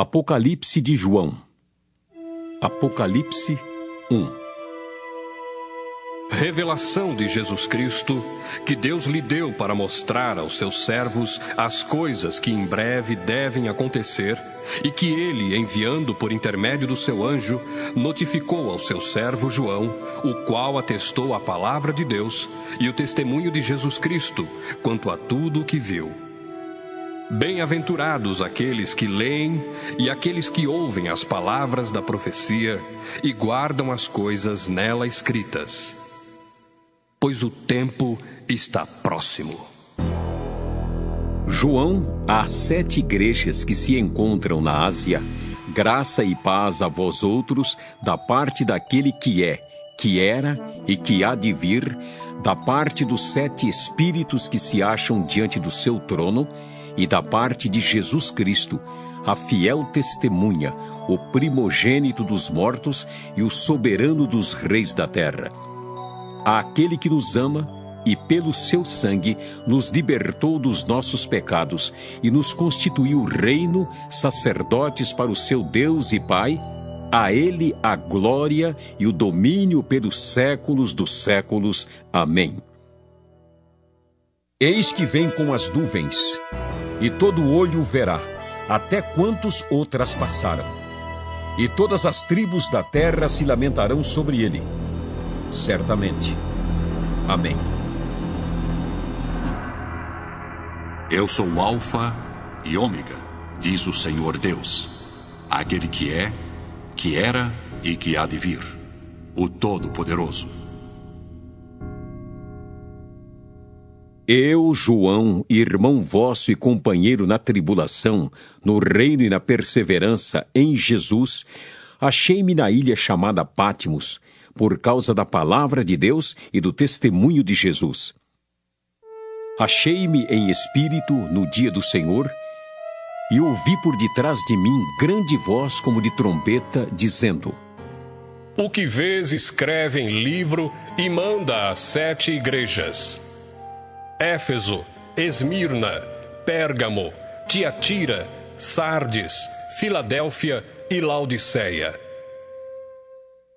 Apocalipse de João. Apocalipse 1. Revelação de Jesus Cristo, que Deus lhe deu para mostrar aos seus servos as coisas que em breve devem acontecer, e que ele, enviando por intermédio do seu anjo, notificou ao seu servo João, o qual atestou a palavra de Deus e o testemunho de Jesus Cristo quanto a tudo o que viu. Bem-aventurados aqueles que leem e aqueles que ouvem as palavras da profecia e guardam as coisas nela escritas, pois o tempo está próximo. João, às 7 igrejas que se encontram na Ásia, graça e paz a vós outros, da parte daquele que é, que era e que há de vir, da parte dos 7 espíritos que se acham diante do seu trono, e da parte de Jesus Cristo, a fiel testemunha, o primogênito dos mortos e o soberano dos reis da terra. Àquele que nos ama e pelo seu sangue nos libertou dos nossos pecados e nos constituiu reino, sacerdotes para o seu Deus e Pai, a ele a glória e o domínio pelos séculos dos séculos. Amém. Eis que vem com as nuvens, e todo olho o verá, até quantos o traspassaram. E todas as tribos da terra se lamentarão sobre ele. Certamente. Amém. Eu sou o Alfa e Ômega, diz o Senhor Deus, aquele que é, que era e que há de vir, o Todo-Poderoso. Eu, João, irmão vosso e companheiro na tribulação, no reino e na perseverança em Jesus, achei-me na ilha chamada Patmos, por causa da palavra de Deus e do testemunho de Jesus. Achei-me em espírito no dia do Senhor, e ouvi por detrás de mim grande voz como de trombeta, dizendo: O que vês, escreve em livro e manda às 7 igrejas: Éfeso, Esmirna, Pérgamo, Tiatira, Sardes, Filadélfia e Laodiceia.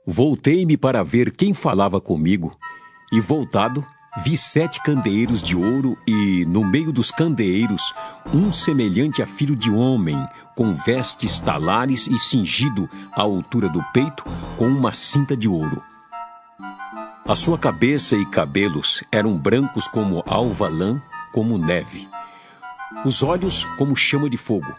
Voltei-me para ver quem falava comigo, e voltado, vi 7 candeeiros de ouro e, no meio dos candeeiros, um semelhante a filho de homem, com vestes talares e cingido à altura do peito, com uma cinta de ouro. A sua cabeça e cabelos eram brancos como alva lã, como neve. Os olhos como chama de fogo.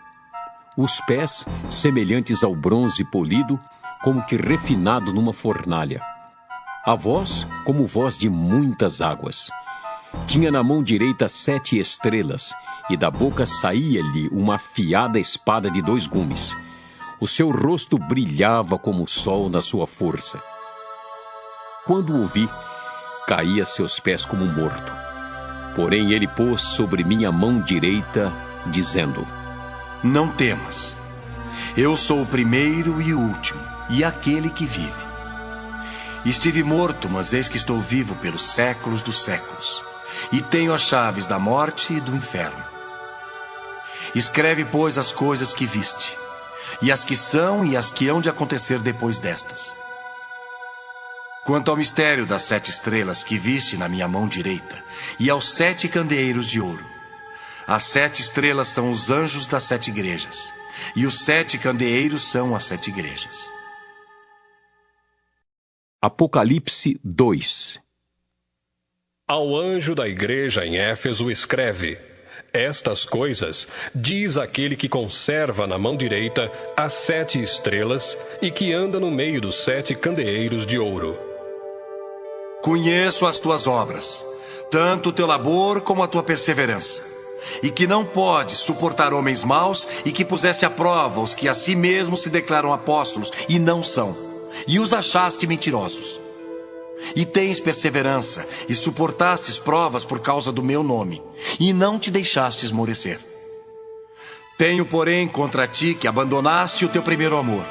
Os pés semelhantes ao bronze polido, como que refinado numa fornalha. A voz como voz de muitas águas. Tinha na mão direita 7 estrelas, e da boca saía-lhe uma afiada espada de 2 gumes. O seu rosto brilhava como o sol na sua força. Quando o vi, caí a seus pés como morto. Porém ele pôs sobre minha mão direita, dizendo: Não temas. Eu sou o primeiro e o último, e aquele que vive. Estive morto, mas eis que estou vivo pelos séculos dos séculos, e tenho as chaves da morte e do inferno. Escreve, pois, as coisas que viste, e as que são e as que hão de acontecer depois destas. Quanto ao mistério das 7 estrelas que viste na minha mão direita, e aos 7 candeeiros de ouro, as 7 estrelas são os anjos das 7 igrejas, e os 7 candeeiros são as 7 igrejas. Apocalipse 2. Ao anjo da igreja em Éfeso escreve: Estas coisas diz aquele que conserva na mão direita as 7 estrelas e que anda no meio dos 7 candeeiros de ouro. Conheço as tuas obras, tanto o teu labor como a tua perseverança, e que não podes suportar homens maus, e que puseste à prova os que a si mesmos se declaram apóstolos e não são, e os achaste mentirosos. E tens perseverança, e suportastes provas por causa do meu nome, e não te deixaste esmorecer. Tenho, porém, contra ti que abandonaste o teu primeiro amor.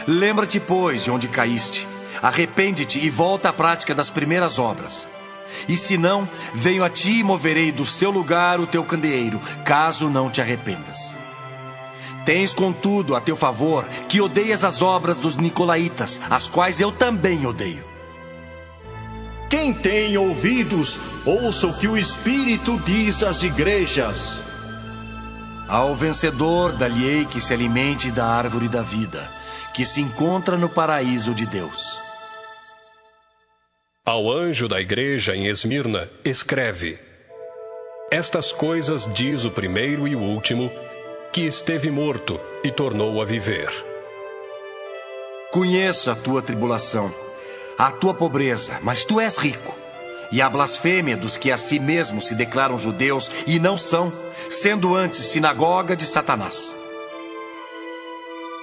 Lembra-te, pois, de onde caíste. Arrepende-te e volta à prática das primeiras obras. E se não, venho a ti e moverei do seu lugar o teu candeeiro, caso não te arrependas. Tens, contudo, a teu favor que odeias as obras dos nicolaítas, as quais eu também odeio. Quem tem ouvidos, ouça o que o Espírito diz às igrejas. Ao vencedor, dar-lhe-ei que se alimente da árvore da vida, que se encontra no paraíso de Deus. Ao anjo da igreja em Esmirna, escreve: Estas coisas diz o primeiro e o último, que esteve morto e tornou a viver. Conheço a tua tribulação, a tua pobreza, mas tu és rico. E a blasfêmia dos que a si mesmos se declaram judeus e não são, sendo antes sinagoga de Satanás.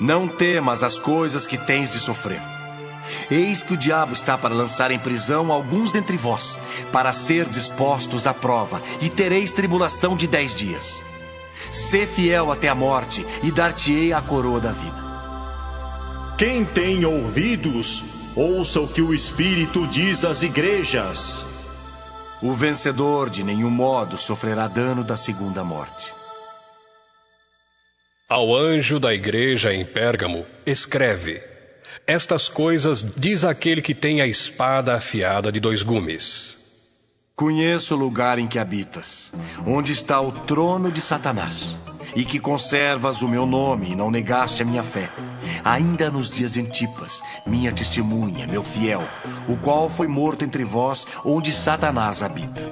Não temas as coisas que tens de sofrer. Eis que o diabo está para lançar em prisão alguns dentre vós, para ser dispostos à prova, e tereis tribulação de 10 dias. Sê fiel até a morte, e dar-te-ei a coroa da vida. Quem tem ouvidos, ouça o que o Espírito diz às igrejas. O vencedor de nenhum modo sofrerá dano da segunda morte. Ao anjo da igreja em Pérgamo, escreve: Estas coisas diz aquele que tem a espada afiada de 2 gumes. Conheço o lugar em que habitas, onde está o trono de Satanás, e que conservas o meu nome e não negaste a minha fé, ainda nos dias de Antipas, minha testemunha, meu fiel, o qual foi morto entre vós, onde Satanás habita.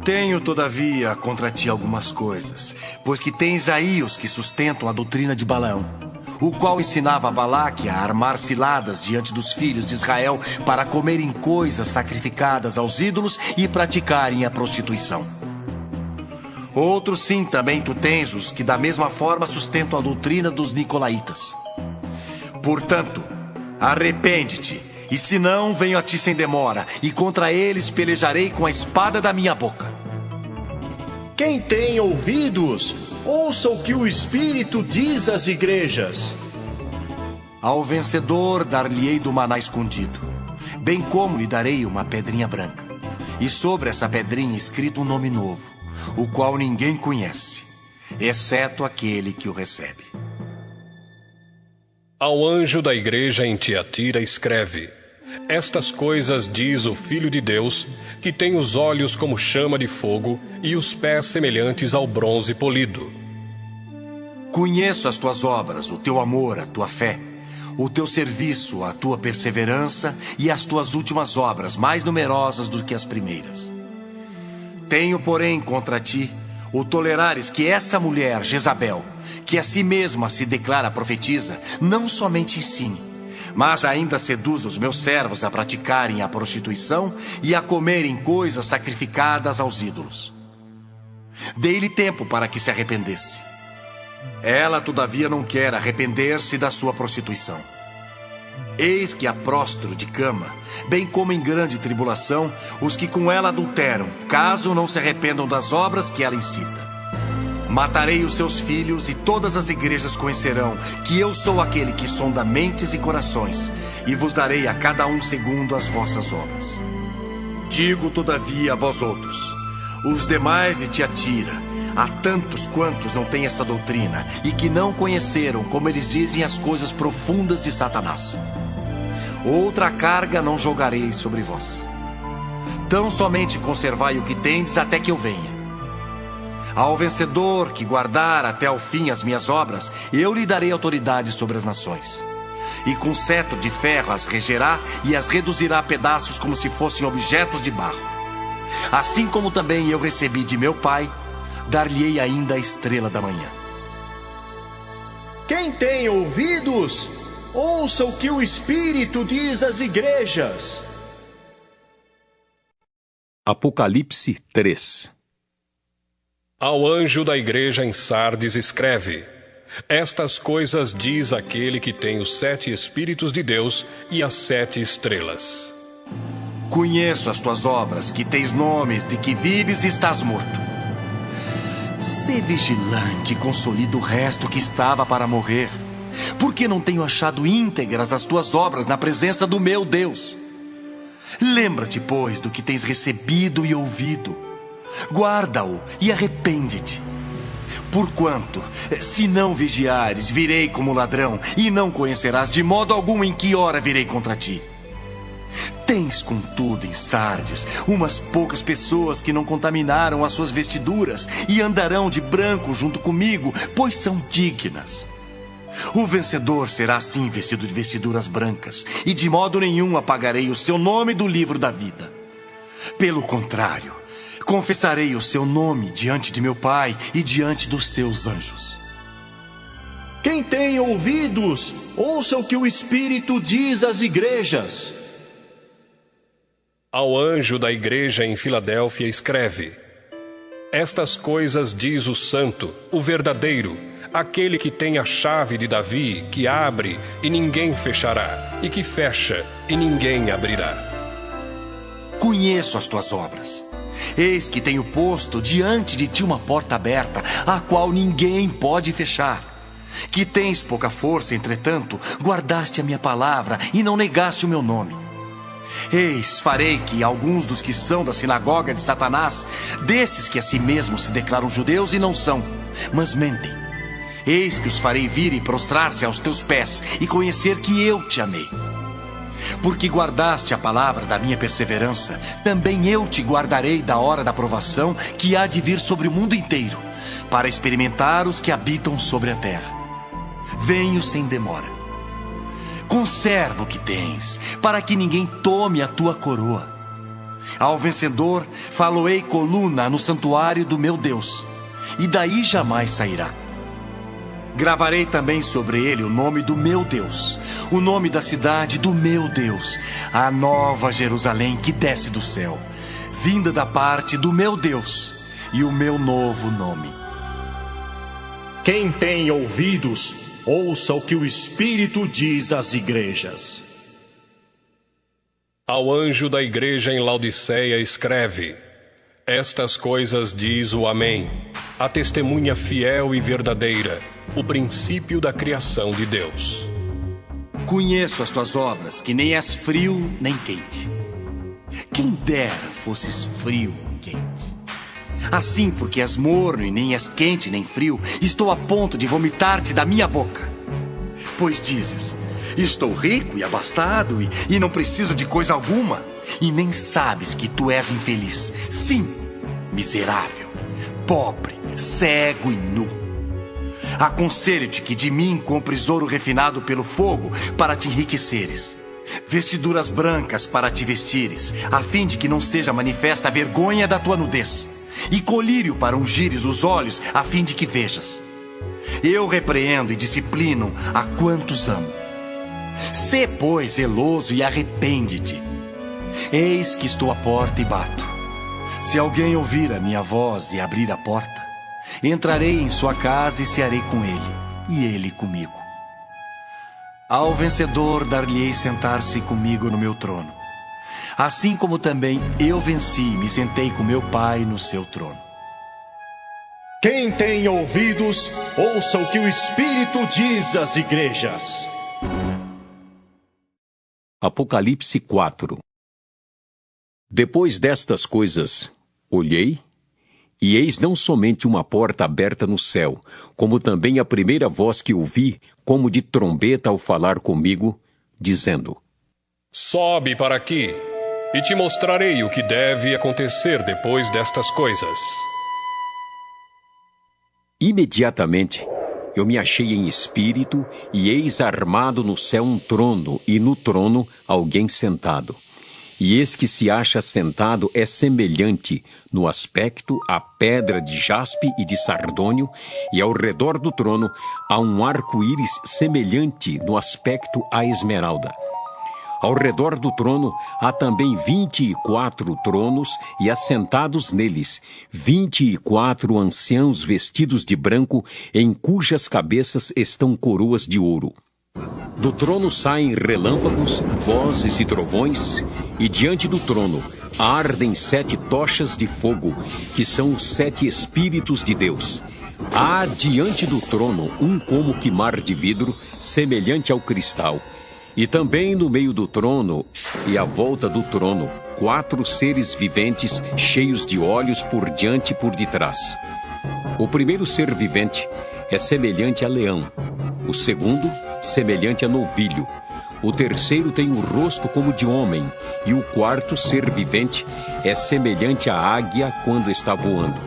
Tenho, todavia, contra ti algumas coisas, pois que tens aí os que sustentam a doutrina de Balaão, o qual ensinava a Balaque a armar ciladas diante dos filhos de Israel para comerem coisas sacrificadas aos ídolos e praticarem a prostituição. Outros sim, também tu tens os que da mesma forma sustentam a doutrina dos nicolaítas. Portanto, arrepende-te, e se não, venho a ti sem demora, e contra eles pelejarei com a espada da minha boca. Quem tem ouvidos, ouça o que o Espírito diz às igrejas. Ao vencedor dar-lhe-ei do maná escondido, bem como lhe darei uma pedrinha branca, e sobre essa pedrinha escrito um nome novo, o qual ninguém conhece, exceto aquele que o recebe. Ao anjo da igreja em Tiatira escreve: Estas coisas diz o Filho de Deus, que tem os olhos como chama de fogo e os pés semelhantes ao bronze polido. Conheço as tuas obras, o teu amor, a tua fé, o teu serviço, a tua perseverança e as tuas últimas obras, mais numerosas do que as primeiras. Tenho, porém, contra ti o tolerares que essa mulher, Jezabel, que a si mesma se declara profetisa, não somente ensine, mas ainda seduz os meus servos a praticarem a prostituição e a comerem coisas sacrificadas aos ídolos. Dei-lhe tempo para que se arrependesse. Ela, todavia, não quer arrepender-se da sua prostituição. Eis que a prostro de cama, bem como em grande tribulação, os que com ela adulteram, caso não se arrependam das obras que ela incita. Matarei os seus filhos, e todas as igrejas conhecerão que eu sou aquele que sonda mentes e corações, e vos darei a cada um segundo as vossas obras. Digo, todavia, a vós outros, os demais de Tiatira, há tantos quantos não têm essa doutrina, e que não conheceram, como eles dizem, as coisas profundas de Satanás. Outra carga não jogarei sobre vós. Tão somente conservai o que tendes até que eu venha. Ao vencedor que guardar até ao fim as minhas obras, eu lhe darei autoridade sobre as nações. E com cetro de ferro as regerá e as reduzirá a pedaços como se fossem objetos de barro. Assim como também eu recebi de meu Pai, dar-lhe-ei ainda a estrela da manhã. Quem tem ouvidos, ouça o que o Espírito diz às igrejas. Apocalipse 3. Ao anjo da igreja em Sardes escreve: Estas coisas diz aquele que tem os 7 Espíritos de Deus e as 7 estrelas. Conheço as tuas obras, que tens nomes de que vives e estás morto. Sê vigilante e consolida o resto que estava para morrer, porque não tenho achado íntegras as tuas obras na presença do meu Deus. Lembra-te, pois, do que tens recebido e ouvido. Guarda-o e arrepende-te. Porquanto, se não vigiares, virei como ladrão, e não conhecerás de modo algum em que hora virei contra ti. Tens, contudo, em Sardes, umas poucas pessoas que não contaminaram as suas vestiduras e andarão de branco junto comigo, pois são dignas. O vencedor será assim vestido de vestiduras brancas, e de modo nenhum apagarei o seu nome do livro da vida. Pelo contrário, confessarei o seu nome diante de meu Pai e diante dos seus anjos. Quem tem ouvidos, ouça o que o Espírito diz às igrejas. Ao anjo da igreja em Filadélfia escreve: Estas coisas diz o Santo, o verdadeiro, aquele que tem a chave de Davi, que abre e ninguém fechará, e que fecha e ninguém abrirá. Conheço as tuas obras. Eis que tenho posto diante de ti uma porta aberta, a qual ninguém pode fechar. Que tens pouca força, entretanto, guardaste a minha palavra e não negaste o meu nome. Eis, farei que alguns dos que são da sinagoga de Satanás, desses que a si mesmos se declaram judeus e não são, mas mentem, eis que os farei vir e prostrar-se aos teus pés e conhecer que eu te amei. Porque guardaste a palavra da minha perseverança, também eu te guardarei da hora da provação que há de vir sobre o mundo inteiro, para experimentar os que habitam sobre a terra. Venho sem demora. Conserva o que tens, para que ninguém tome a tua coroa. Ao vencedor, faloei coluna no santuário do meu Deus, e daí jamais sairá. Gravarei também sobre ele o nome do meu Deus, o nome da cidade do meu Deus, a nova Jerusalém que desce do céu, vinda da parte do meu Deus, e o meu novo nome. Quem tem ouvidos, ouça o que o Espírito diz às igrejas. Ao anjo da igreja em Laodiceia escreve: Estas coisas diz o Amém, a testemunha fiel e verdadeira, o princípio da criação de Deus. Conheço as tuas obras, que nem és frio nem quente. Quem dera fosses frio ou quente. Assim, porque és morno e nem és quente nem frio, estou a ponto de vomitar-te da minha boca. Pois dizes: estou rico e abastado e não preciso de coisa alguma, e nem sabes que tu és infeliz. Sim, miserável, pobre, cego e nu. Aconselho-te que de mim compres ouro refinado pelo fogo para te enriqueceres, vestiduras brancas para te vestires, a fim de que não seja manifesta a vergonha da tua nudez, e colírio para ungires os olhos, a fim de que vejas. Eu repreendo e disciplino a quantos amo. Sê, pois, zeloso e arrepende-te. Eis que estou à porta e bato. Se alguém ouvir a minha voz e abrir a porta, entrarei em sua casa e cearei com ele, e ele comigo. Ao vencedor dar-lhe-ei sentar-se comigo no meu trono, assim como também eu venci e me sentei com meu Pai no seu trono. Quem tem ouvidos, ouça o que o Espírito diz às igrejas. Apocalipse 4. Depois destas coisas, olhei, e eis não somente uma porta aberta no céu, como também a primeira voz que ouvi, como de trombeta ao falar comigo, dizendo: Sobe para aqui, e te mostrarei o que deve acontecer depois destas coisas. Imediatamente, eu me achei em espírito, e eis armado no céu um trono, e no trono alguém sentado. E esse que se acha sentado é semelhante, no aspecto, à pedra de jaspe e de sardônio, e ao redor do trono há um arco-íris semelhante, no aspecto, à esmeralda. Ao redor do trono há também 24 tronos, e assentados neles 24 anciãos vestidos de branco, em cujas cabeças estão coroas de ouro. Do trono saem relâmpagos, vozes e trovões, e diante do trono ardem 7 tochas de fogo, que são os 7 Espíritos de Deus. Há diante do trono um como que mar de vidro, semelhante ao cristal. E também no meio do trono e à volta do trono, 4 seres viventes cheios de olhos por diante e por detrás. O primeiro ser vivente é semelhante a leão, o segundo, semelhante a novilho, o terceiro tem o rosto como de homem, e o quarto ser vivente é semelhante à águia quando está voando.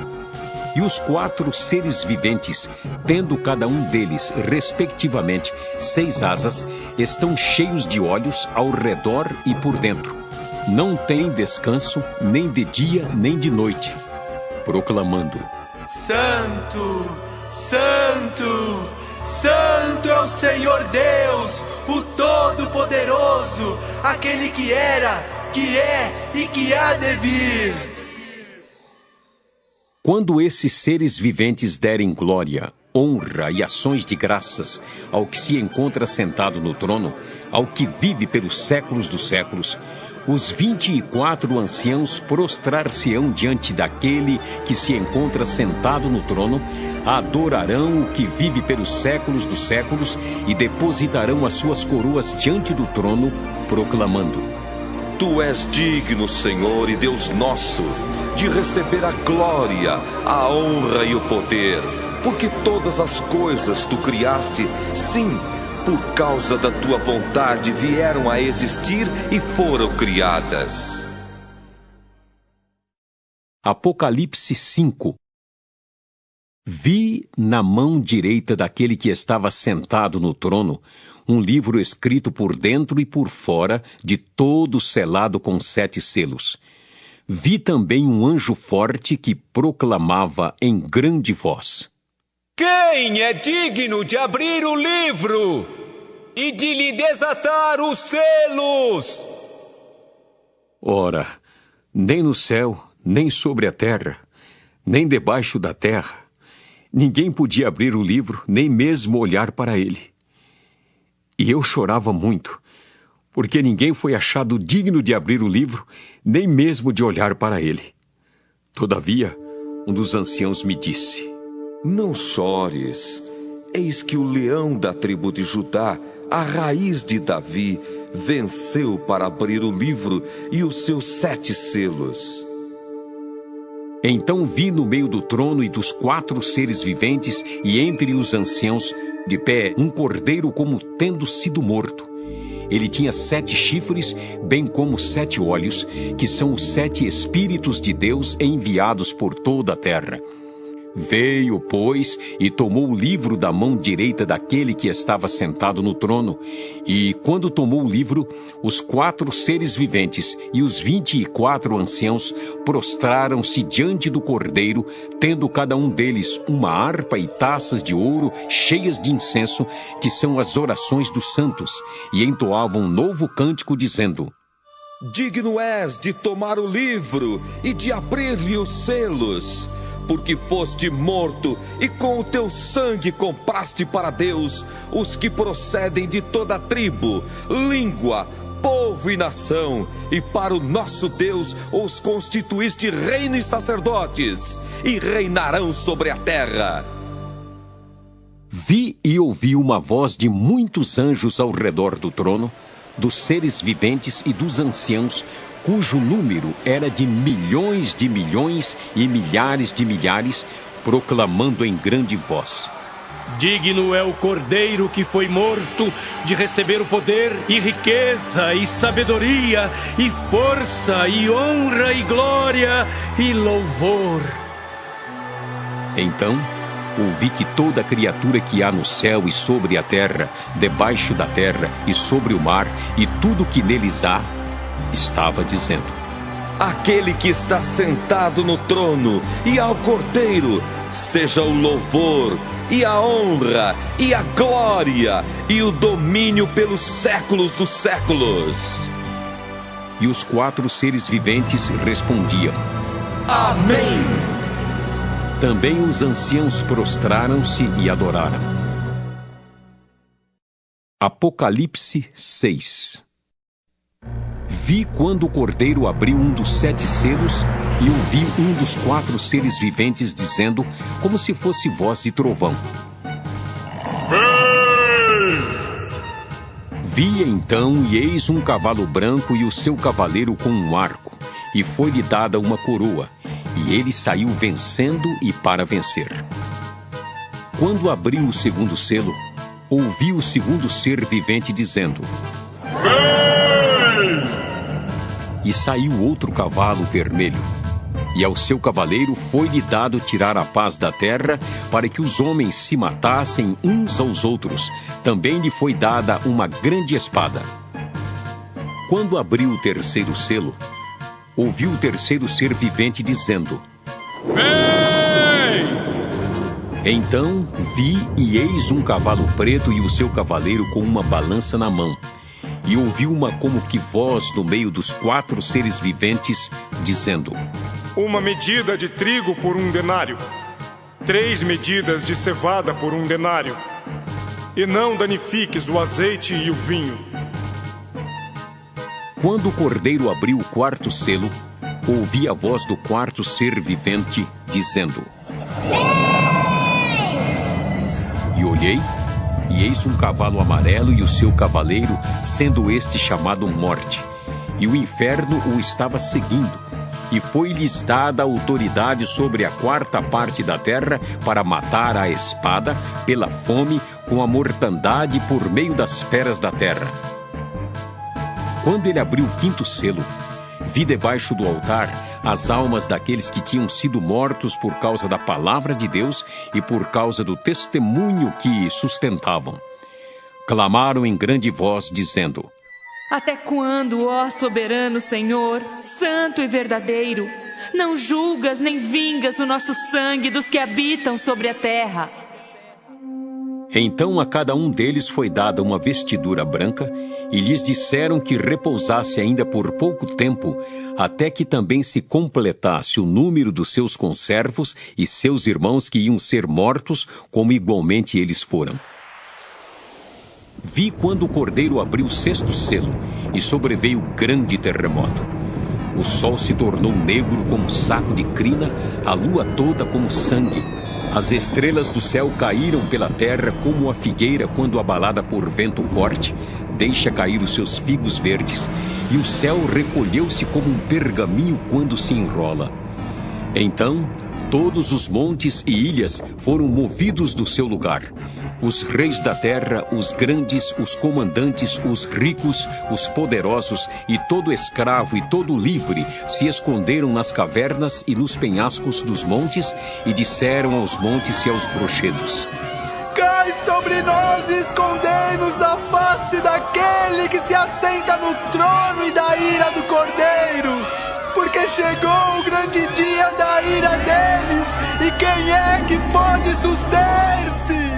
E os 4 seres viventes, tendo cada um deles, respectivamente, 6 asas, estão cheios de olhos ao redor e por dentro. Não têm descanso, nem de dia, nem de noite, proclamando: Santo, Santo, Santo é o Senhor Deus, o Todo-Poderoso, aquele que era, que é e que há de vir. Quando esses seres viventes derem glória, honra e ações de graças ao que se encontra sentado no trono, ao que vive pelos séculos dos séculos, os 24 anciãos prostrar-se-ão diante daquele que se encontra sentado no trono, adorarão o que vive pelos séculos dos séculos e depositarão as suas coroas diante do trono, proclamando: Tu és digno, Senhor e Deus nosso, de receber a glória, a honra e o poder, porque todas as coisas tu criaste, sim, por causa da tua vontade vieram a existir e foram criadas. Apocalipse 5. Vi na mão direita daquele que estava sentado no trono um livro escrito por dentro e por fora, de todo selado com 7 selos. Vi também um anjo forte que proclamava em grande voz: Quem é digno de abrir o livro e de lhe desatar os selos? Ora, nem no céu, nem sobre a terra, nem debaixo da terra, ninguém podia abrir o livro, nem mesmo olhar para ele. E eu chorava muito, porque ninguém foi achado digno de abrir o livro, nem mesmo de olhar para ele. Todavia, um dos anciãos me disse: Não chores, eis que o leão da tribo de Judá, a raiz de Davi, venceu para abrir o livro e os seus 7 selos. Então vi no meio do trono e dos 4 seres viventes e entre os anciãos, de pé, um cordeiro como tendo sido morto. Ele tinha 7 chifres, bem como 7 olhos, que são os 7 Espíritos de Deus enviados por toda a terra. Veio, pois, e tomou o livro da mão direita daquele que estava sentado no trono. E, quando tomou o livro, os 4 seres viventes e os 24 anciãos prostraram-se diante do cordeiro, tendo cada um deles uma harpa e taças de ouro cheias de incenso, que são as orações dos santos, e entoavam um novo cântico, dizendo: Digno és de tomar o livro e de abrir-lhe os selos, porque foste morto e com o teu sangue compraste para Deus os que procedem de toda tribo, língua, povo e nação, e para o nosso Deus os constituíste reino e sacerdotes, e reinarão sobre a terra. Vi e ouvi uma voz de muitos anjos ao redor do trono, dos seres viventes e dos anciãos, cujo número era de milhões e milhares de milhares, proclamando em grande voz: Digno é o Cordeiro que foi morto de receber o poder e riqueza e sabedoria e força e honra e glória e louvor. Então ouvi que toda criatura que há no céu e sobre a terra, debaixo da terra e sobre o mar, e tudo que neles há, estava dizendo: Aquele que está sentado no trono e ao Cordeiro, seja o louvor e a honra e a glória e o domínio pelos séculos dos séculos. E os 4 seres viventes respondiam: Amém! Também os anciãos prostraram-se e adoraram. Apocalipse 6. Vi quando o Cordeiro abriu um dos 7 selos e ouvi um dos 4 seres viventes dizendo, como se fosse voz de trovão: Vi então, e eis um cavalo branco e o seu cavaleiro com um arco, e foi-lhe dada uma coroa, e ele saiu vencendo e para vencer. Quando abriu o segundo selo, ouvi o segundo ser vivente dizendo: Vem! E saiu outro cavalo vermelho, e ao seu cavaleiro foi-lhe dado tirar a paz da terra, para que os homens se matassem uns aos outros. Também lhe foi dada uma grande espada. Quando abriu o terceiro selo, ouvi o terceiro ser vivente dizendo: Vem! Então vi e eis um cavalo preto e o seu cavaleiro com uma balança na mão. E ouvi uma como que voz no meio dos 4 seres viventes, dizendo: Uma medida de trigo por 1 denário, 3 medidas de cevada por 1 denário, e não danifiques o azeite e o vinho. Quando o cordeiro abriu o 4º selo, ouvi a voz do 4º ser vivente, dizendo: E olhei, e eis um cavalo amarelo e o seu cavaleiro, sendo este chamado Morte. E o inferno o estava seguindo, e foi-lhes dada autoridade sobre a 4ª parte da terra para matar à espada, pela fome, com a mortandade por meio das feras da terra. Quando ele abriu o 5º selo, vi debaixo do altar as almas daqueles que tinham sido mortos por causa da palavra de Deus e por causa do testemunho que sustentavam. Clamaram em grande voz, dizendo: Até quando, ó soberano Senhor, santo e verdadeiro, não julgas nem vingas o nosso sangue dos que habitam sobre a terra? Então a cada um deles foi dada uma vestidura branca, e lhes disseram que repousasse ainda por pouco tempo, até que também se completasse o número dos seus conservos e seus irmãos que iam ser mortos, como igualmente eles foram. Vi quando o cordeiro abriu o 6º selo, e sobreveio grande terremoto. O sol se tornou negro como saco de crina, a lua toda como sangue. As estrelas do céu caíram pela terra como a figueira quando abalada por vento forte deixa cair os seus figos verdes, e o céu recolheu-se como um pergaminho quando se enrola. Então, todos os montes e ilhas foram movidos do seu lugar. Os reis da terra, os grandes, os comandantes, os ricos, os poderosos e todo escravo e todo livre se esconderam nas cavernas e nos penhascos dos montes e disseram aos montes e aos rochedos: Cai sobre nós e escondei-nos da face daquele que se assenta no trono e da ira do Cordeiro, porque chegou o grande dia da ira deles, e quem é que pode suster-se?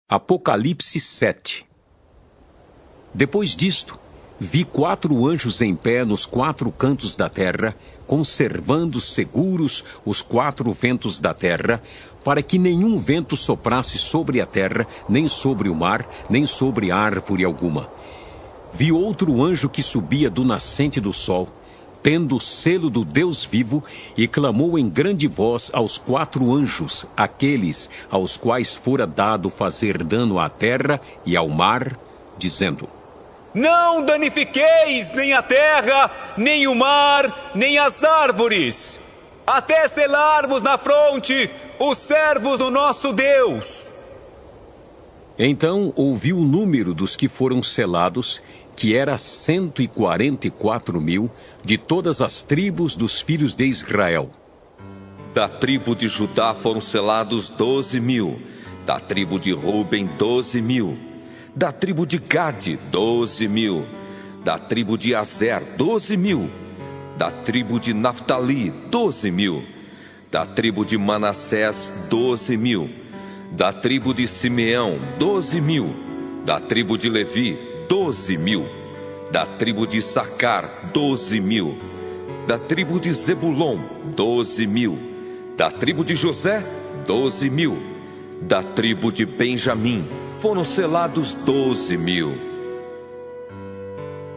Apocalipse 7. Depois disto, vi 4 anjos em pé nos 4 cantos da terra, conservando seguros os 4 ventos da terra, para que nenhum vento soprasse sobre a terra, nem sobre o mar, nem sobre árvore alguma. Vi outro anjo que subia do nascente do sol, tendo o selo do Deus vivo, e clamou em grande voz aos 4 anjos, aqueles aos quais fora dado fazer dano à terra e ao mar, dizendo: Não danifiqueis nem a terra, nem o mar, nem as árvores, até selarmos na fronte os servos do nosso Deus. Então ouvi o número dos que foram selados, que era 144.000, de todas as tribos dos filhos de Israel. Da tribo de Judá foram selados 12.000, da tribo de Ruben 12.000, da tribo de Gade 12.000, da tribo de Azer 12.000, da tribo de Naftali 12.000, da tribo de Manassés 12.000, da tribo de Simeão 12.000, da tribo de Levi 12.000, da tribo de Issacar 12.000, da tribo de Zebulon 12.000, da tribo de José 12.000, da tribo de Benjamim foram selados 12.000.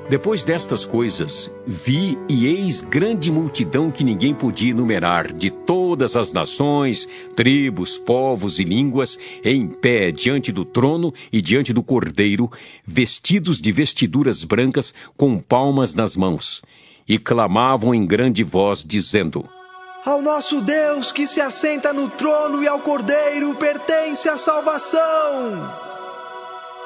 Depois destas coisas, vi e eis grande multidão que ninguém podia enumerar, de todas as nações, tribos, povos e línguas, em pé diante do trono e diante do Cordeiro, vestidos de vestiduras brancas, com palmas nas mãos. e clamavam em grande voz, dizendo: Ao nosso Deus que se assenta no trono e ao Cordeiro pertence a salvação.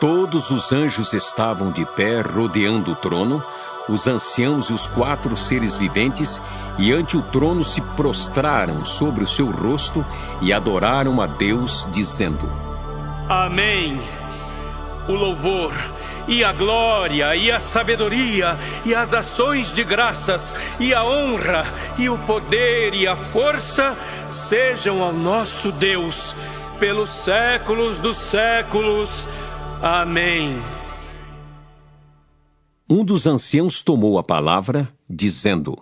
Todos os anjos estavam de pé rodeando o trono, os anciãos e os 4 seres viventes, e ante o trono se prostraram sobre o seu rosto e adoraram a Deus, dizendo: Amém. O louvor, e a glória, e a sabedoria, e as ações de graças, e a honra, e o poder, e a força, sejam ao nosso Deus, pelos séculos dos séculos. Amém. Um dos anciãos tomou a palavra, dizendo: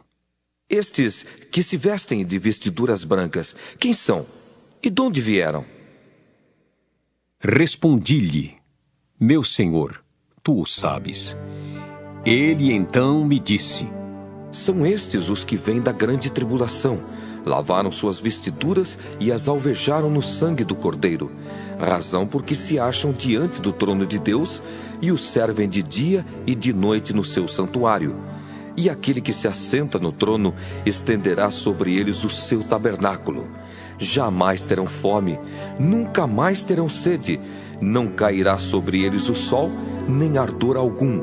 Estes que se vestem de vestiduras brancas, quem são? E de onde vieram? Respondi-lhe: Meu senhor, tu o sabes. Ele então me disse: São estes os que vêm da grande tribulação. Lavaram suas vestiduras e as alvejaram no sangue do Cordeiro, razão porque se acham diante do trono de Deus e o servem de dia e de noite no seu santuário. E aquele que se assenta no trono estenderá sobre eles o seu tabernáculo. Jamais terão fome, nunca mais terão sede, não cairá sobre eles o sol, nem ardor algum,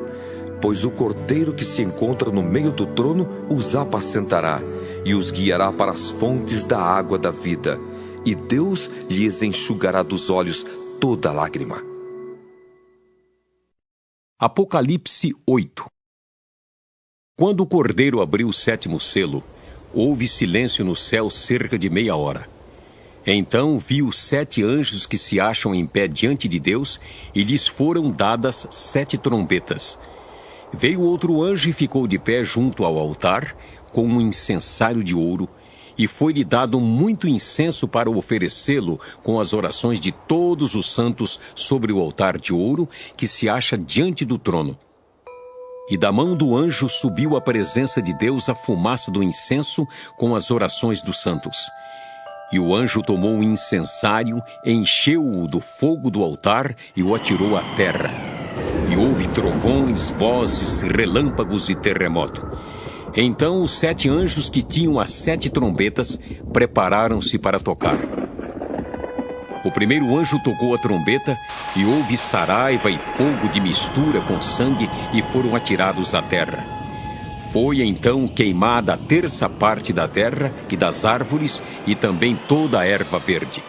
pois o Cordeiro que se encontra no meio do trono os apacentará e os guiará para as fontes da água da vida, e Deus lhes enxugará dos olhos toda lágrima. Apocalipse 8. Quando o Cordeiro abriu o 7º selo, houve silêncio no céu cerca de meia hora. Então vi os 7 anjos que se acham em pé diante de Deus, e lhes foram dadas 7 trombetas. Veio outro anjo e ficou de pé junto ao altar, com um incensário de ouro, e foi-lhe dado muito incenso para oferecê-lo com as orações de todos os santos sobre o altar de ouro que se acha diante do trono. E da mão do anjo subiu à presença de Deus a fumaça do incenso com as orações dos santos. E o anjo tomou o incensário, encheu-o do fogo do altar e o atirou à terra. E houve trovões, vozes, relâmpagos e terremoto. Então os 7 anjos que tinham as 7 trombetas prepararam-se para tocar. O primeiro anjo tocou a trombeta e houve saraiva e fogo de mistura com sangue e foram atirados à terra. Foi então queimada a 3ª parte da terra e das árvores e também toda a erva verde.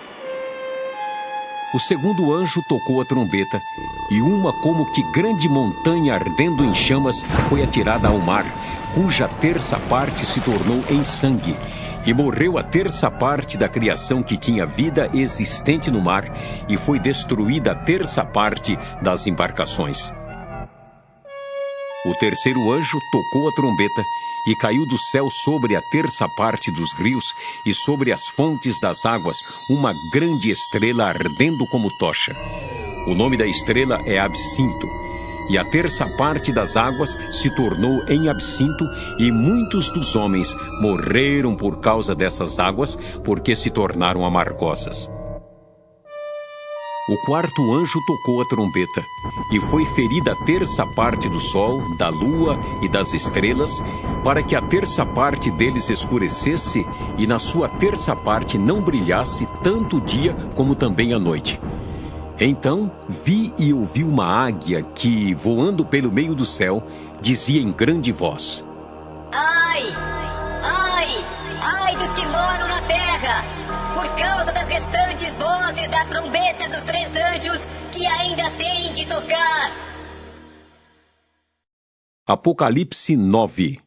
O segundo anjo tocou a trombeta e uma como que grande montanha ardendo em chamas foi atirada ao mar, cuja 3ª parte se tornou em sangue, e morreu a 3ª parte da criação que tinha vida existente no mar, e foi destruída a 3ª parte das embarcações. O terceiro anjo tocou a trombeta, e caiu do céu sobre a 3ª parte dos rios e sobre as fontes das águas uma grande estrela ardendo como tocha. O nome da estrela é Absinto. E a 3ª parte das águas se tornou em absinto, e muitos dos homens morreram por causa dessas águas, porque se tornaram amargosas. O quarto anjo tocou a trombeta, e foi ferida a 3ª parte do sol, da lua e das estrelas, para que a 3ª parte deles escurecesse, e na sua 3ª parte não brilhasse tanto o dia como também a noite. Então vi e ouvi uma águia que, voando pelo meio do céu, dizia em grande voz: Ai, ai, ai dos que moram na terra, por causa das restantes vozes da trombeta dos 3 anjos que ainda têm de tocar. Apocalipse 9.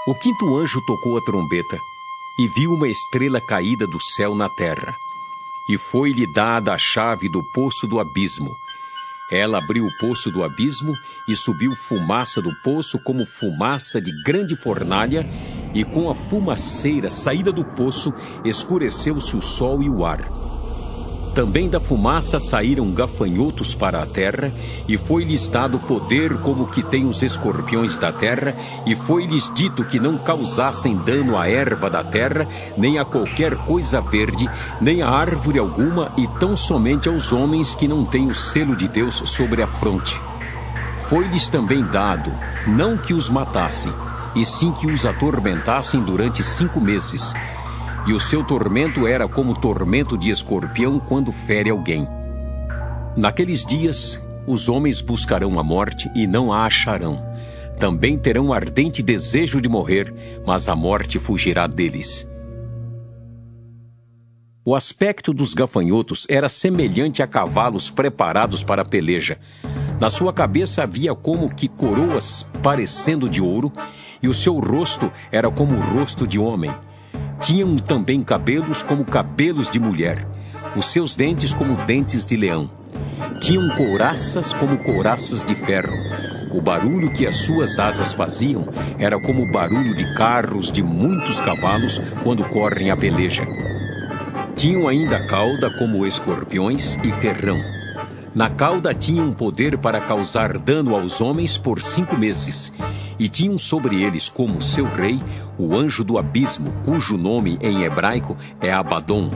O quinto anjo tocou a trombeta e viu uma estrela caída do céu na terra. E foi-lhe dada a chave do poço do abismo. Ela abriu o poço do abismo e subiu fumaça do poço como fumaça de grande fornalha, e com a fumaceira saída do poço escureceu-se o sol e o ar. Também da fumaça saíram gafanhotos para a terra, e foi-lhes dado poder como que tem os escorpiões da terra, e foi-lhes dito que não causassem dano à erva da terra, nem a qualquer coisa verde, nem a árvore alguma, e tão somente aos homens que não têm o selo de Deus sobre a fronte. Foi-lhes também dado, não que os matassem, e sim que os atormentassem durante 5 meses. E o seu tormento era como o tormento de escorpião quando fere alguém. Naqueles dias, os homens buscarão a morte e não a acharão. Também terão ardente desejo de morrer, mas a morte fugirá deles. O aspecto dos gafanhotos era semelhante a cavalos preparados para a peleja. Na sua cabeça havia como que coroas parecendo de ouro, e o seu rosto era como o rosto de homem. Tinham também cabelos como cabelos de mulher, os seus dentes como dentes de leão. Tinham couraças como couraças de ferro. O barulho que as suas asas faziam era como o barulho de carros de muitos cavalos quando correm a peleja. Tinham ainda cauda como escorpiões e ferrão. Na cauda tinham poder para causar dano aos homens por 5 meses. E tinham sobre eles como seu rei o anjo do abismo, cujo nome em hebraico é Abaddon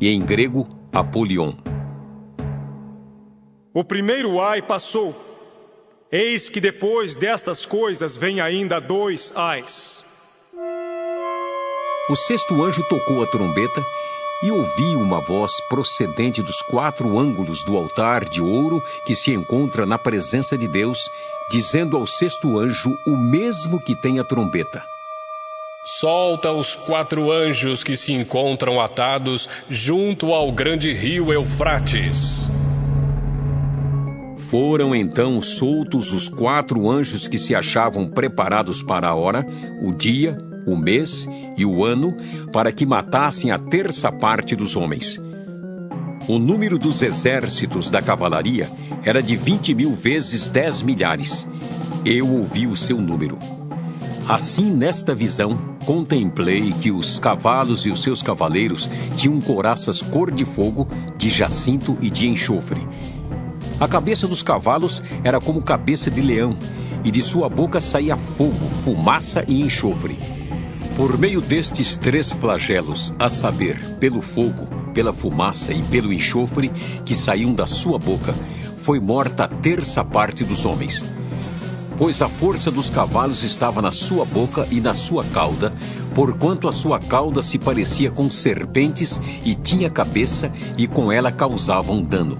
e em grego Apolion. O primeiro ai passou. Eis que depois destas coisas vem ainda 2 ais. O 6º anjo tocou a trombeta e ouvi uma voz procedente dos 4 ângulos do altar de ouro que se encontra na presença de Deus, dizendo ao 6º anjo o mesmo que tem a trombeta: solta os 4 anjos que se encontram atados junto ao grande rio Eufrates. Foram então soltos os 4 anjos que se achavam preparados para a hora, o dia, o mês e o ano, para que matassem a 1/3 parte dos homens. O número dos exércitos da cavalaria era de 20.000 vezes 10 milhares. Eu ouvi o seu número. Assim, nesta visão, contemplei que os cavalos e os seus cavaleiros tinham couraças cor de fogo, de jacinto e de enxofre. A cabeça dos cavalos era como cabeça de leão, e de sua boca saía fogo, fumaça e enxofre. Por meio destes 3 flagelos, a saber, pelo fogo, pela fumaça e pelo enxofre que saíam da sua boca, foi morta a 1/3 parte dos homens. Pois a força dos cavalos estava na sua boca e na sua cauda, porquanto a sua cauda se parecia com serpentes e tinha cabeça, e com ela causavam dano.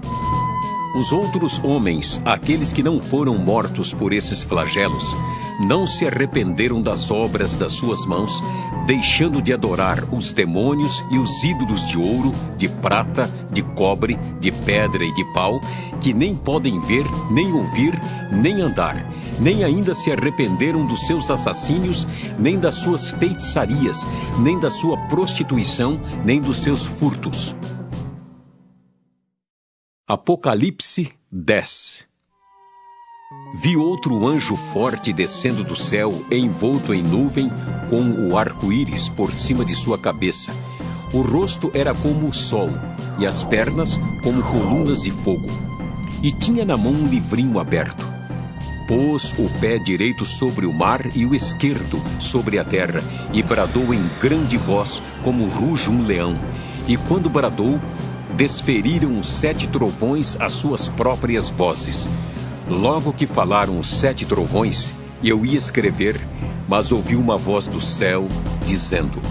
Os outros homens, aqueles que não foram mortos por esses flagelos, não se arrependeram das obras das suas mãos, deixando de adorar os demônios e os ídolos de ouro, de prata, de cobre, de pedra e de pau, que nem podem ver, nem ouvir, nem andar, nem ainda se arrependeram dos seus assassínios, nem das suas feitiçarias, nem da sua prostituição, nem dos seus furtos. Apocalipse 10. Vi outro anjo forte descendo do céu, envolto em nuvem, com o arco-íris por cima de sua cabeça. O rosto era como o sol, e as pernas como colunas de fogo. E tinha na mão um livrinho aberto. Pôs o pé direito sobre o mar e o esquerdo sobre a terra, e bradou em grande voz, como ruge um leão. E quando bradou, desferiram os 7 trovões as suas próprias vozes. Logo que falaram os 7 trovões, eu ia escrever, mas ouvi uma voz do céu, dizendo: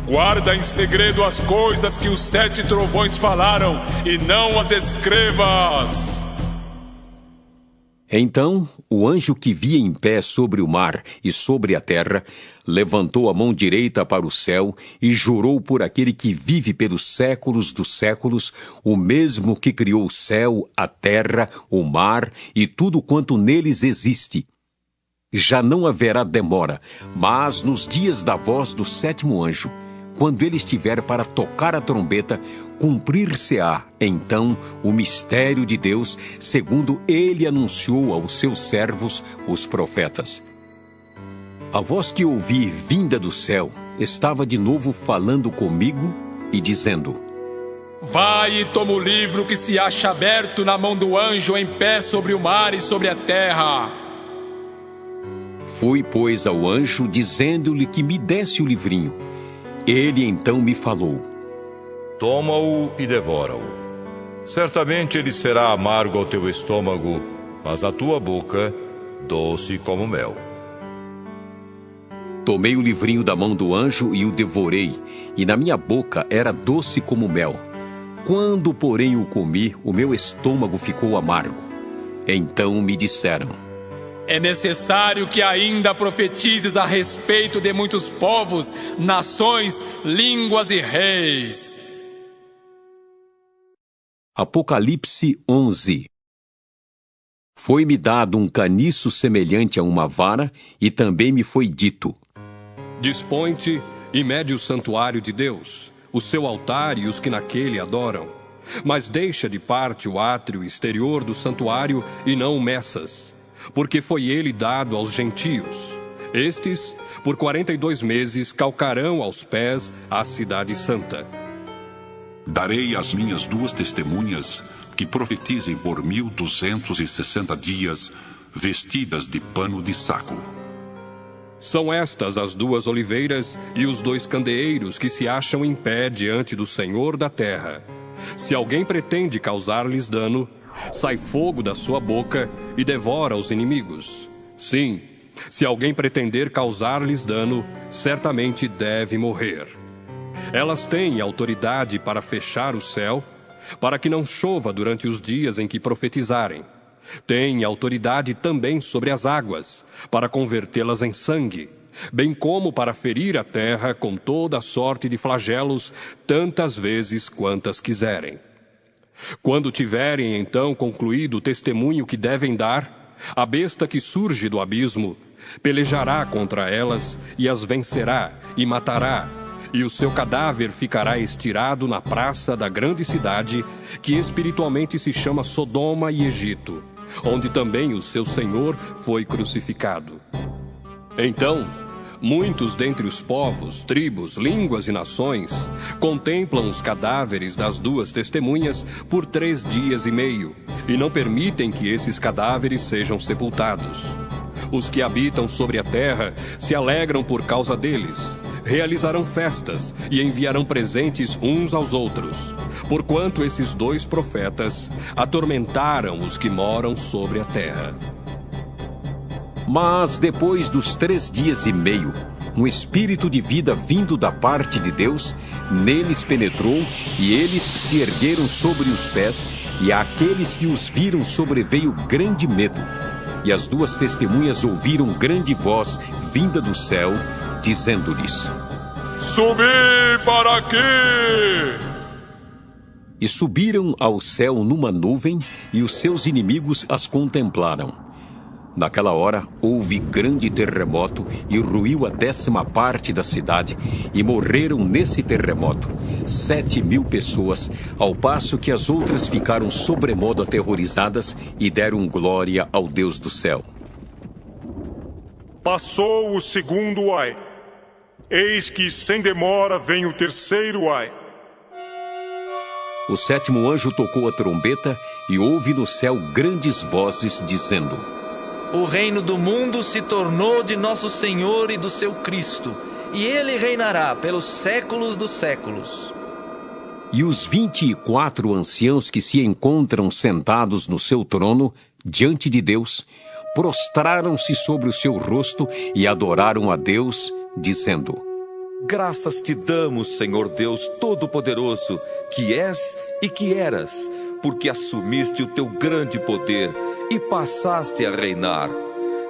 guarda em segredo as coisas que os 7 trovões falaram, e não as escrevas. Então, o anjo que via em pé sobre o mar e sobre a terra, levantou a mão direita para o céu e jurou por aquele que vive pelos séculos dos séculos, o mesmo que criou o céu, a terra, o mar e tudo quanto neles existe. Já não haverá demora, mas nos dias da voz do 7º anjo, quando ele estiver para tocar a trombeta, cumprir-se-á, então, o mistério de Deus, segundo ele anunciou aos seus servos, os profetas. A voz que ouvi vinda do céu estava de novo falando comigo e dizendo: vai e toma o livro que se acha aberto na mão do anjo em pé sobre o mar e sobre a terra. Fui, pois, ao anjo, dizendo-lhe que me desse o livrinho. Ele então me falou: toma-o e devora-o. Certamente ele será amargo ao teu estômago, mas à tua boca, doce como mel. Tomei o livrinho da mão do anjo e o devorei, e na minha boca era doce como mel. Quando, porém, o comi, o meu estômago ficou amargo. Então me disseram: é necessário que ainda profetizes a respeito de muitos povos, nações, línguas e reis. Apocalipse 11. Foi-me dado um caniço semelhante a uma vara, e também me foi dito: dispõe-te e mede o santuário de Deus, o seu altar e os que naquele adoram. Mas deixa de parte o átrio exterior do santuário e não o meças, porque foi ele dado aos gentios. Estes, por 42 meses, calcarão aos pés a cidade santa. Darei às minhas 2 testemunhas que profetizem por 1260 dias, vestidas de pano de saco. São estas as 2 oliveiras e os 2 candeeiros que se acham em pé diante do Senhor da terra. Se alguém pretende causar-lhes dano, sai fogo da sua boca e devora os inimigos. Sim, se alguém pretender causar-lhes dano, certamente deve morrer. Elas têm autoridade para fechar o céu, para que não chova durante os dias em que profetizarem. Têm autoridade também sobre as águas, para convertê-las em sangue, bem como para ferir a terra com toda a sorte de flagelos, tantas vezes quantas quiserem. Quando tiverem então concluído o testemunho que devem dar, a besta que surge do abismo pelejará contra elas e as vencerá e matará, e o seu cadáver ficará estirado na praça da grande cidade, que espiritualmente se chama Sodoma e Egito, onde também o seu Senhor foi crucificado. Então, muitos dentre os povos, tribos, línguas e nações contemplam os cadáveres das 2 testemunhas por 3 dias e meio, e não permitem que esses cadáveres sejam sepultados. Os que habitam sobre a terra se alegram por causa deles, realizarão festas e enviarão presentes uns aos outros, porquanto esses 2 profetas atormentaram os que moram sobre a terra. Mas depois dos 3 dias e meio, um espírito de vida vindo da parte de Deus neles penetrou, e eles se ergueram sobre os pés, e àqueles que os viram sobreveio grande medo. E as 2 testemunhas ouviram grande voz vinda do céu, dizendo-lhes: subi para aqui! E subiram ao céu numa nuvem, e os seus inimigos as contemplaram. Naquela hora houve grande terremoto, e ruiu a 10ª parte da cidade, e morreram nesse terremoto 7.000 pessoas, ao passo que as outras ficaram sobremodo aterrorizadas e deram glória ao Deus do céu. Passou o 2º ai. Eis que sem demora vem o 3º ai. O 7º anjo tocou a trombeta, e houve no céu grandes vozes dizendo: o reino do mundo se tornou de nosso Senhor e do seu Cristo, e ele reinará pelos séculos dos séculos. E os 24 anciãos que se encontram sentados no seu trono, diante de Deus, prostraram-se sobre o seu rosto e adoraram a Deus, dizendo: graças te damos, Senhor Deus Todo-Poderoso, que és e que eras, porque assumiste o teu grande poder e passaste a reinar.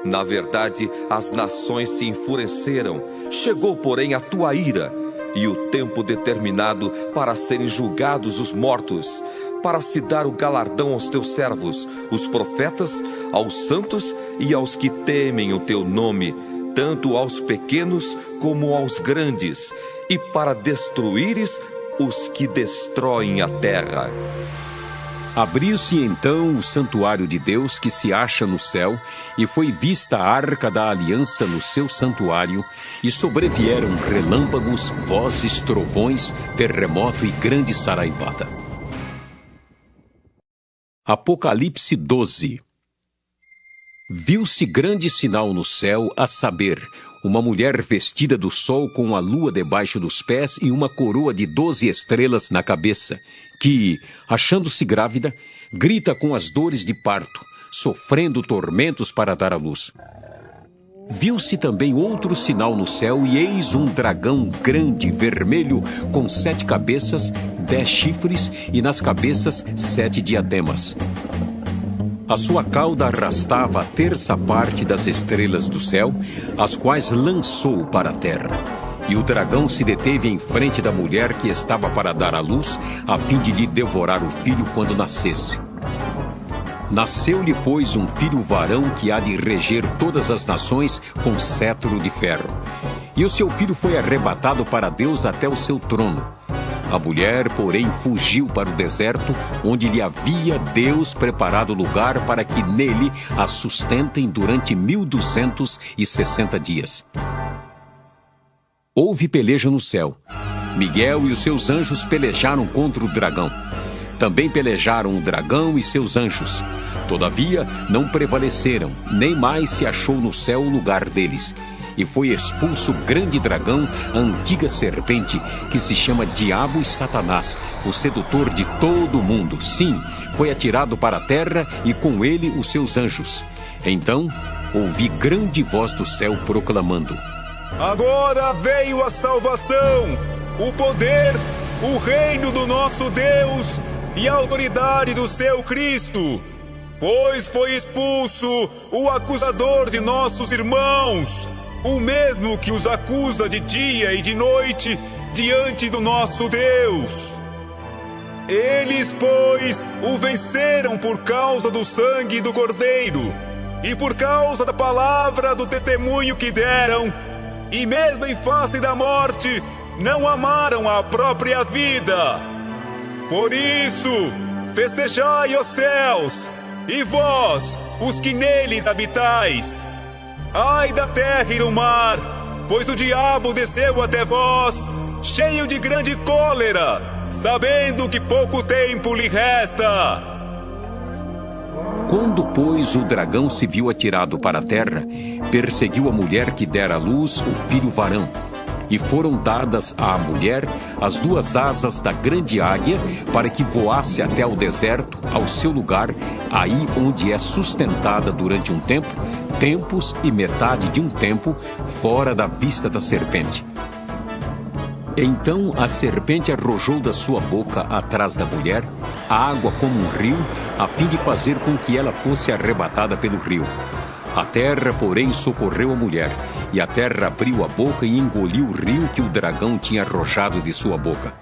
Na verdade, as nações se enfureceram, chegou, porém, a tua ira, e o tempo determinado para serem julgados os mortos, para se dar o galardão aos teus servos, os profetas, aos santos e aos que temem o teu nome, tanto aos pequenos como aos grandes, e para destruíres os que destroem a terra. Abriu-se então o santuário de Deus que se acha no céu, e foi vista a arca da aliança no seu santuário, e sobrevieram relâmpagos, vozes, trovões, terremoto e grande saraivada. Apocalipse 12. Viu-se grande sinal no céu, a saber, uma mulher vestida do sol com a lua debaixo dos pés e uma coroa de 12 estrelas na cabeça, que, achando-se grávida, grita com as dores de parto, sofrendo tormentos para dar à luz. Viu-se também outro sinal no céu, e eis um dragão grande, vermelho, com 7 cabeças, 10 chifres, e nas cabeças 7 diademas. A sua cauda arrastava a 1/3 das estrelas do céu, as quais lançou para a terra. E o dragão se deteve em frente da mulher que estava para dar à luz, a fim de lhe devorar o filho quando nascesse. Nasceu-lhe, pois, um filho varão que há de reger todas as nações com cetro de ferro. E o seu filho foi arrebatado para Deus até o seu trono. A mulher, porém, fugiu para o deserto, onde lhe havia Deus preparado lugar para que nele a sustentem durante 1260 dias. Houve peleja no céu. Miguel e os seus anjos pelejaram contra o dragão. Também pelejaram o dragão e seus anjos. Todavia, não prevaleceram, nem mais se achou no céu o lugar deles. E foi expulso o grande dragão, a antiga serpente, que se chama Diabo e Satanás, o sedutor de todo o mundo. Sim, foi atirado para a terra e com ele os seus anjos. Então, ouvi grande voz do céu proclamando: Agora veio a salvação, o poder, o reino do nosso Deus e a autoridade do seu Cristo, pois foi expulso o acusador de nossos irmãos, o mesmo que os acusa de dia e de noite diante do nosso Deus. Eles, pois, o venceram por causa do sangue do Cordeiro e por causa da palavra do testemunho que deram, e mesmo em face da morte, não amaram a própria vida. Por isso, festejai os céus, e vós, os que neles habitais. Ai da terra e do mar, pois o diabo desceu até vós, cheio de grande cólera, sabendo que pouco tempo lhe resta. Quando, pois, o dragão se viu atirado para a terra, perseguiu a mulher que dera à luz o filho varão. E foram dadas à mulher as 2 asas da grande águia, para que voasse até ao deserto, ao seu lugar, aí onde é sustentada durante um tempo, tempos e metade de um tempo, fora da vista da serpente. Então a serpente arrojou da sua boca atrás da mulher a água como um rio, a fim de fazer com que ela fosse arrebatada pelo rio. A terra, porém, socorreu a mulher, e a terra abriu a boca e engoliu o rio que o dragão tinha arrojado de sua boca.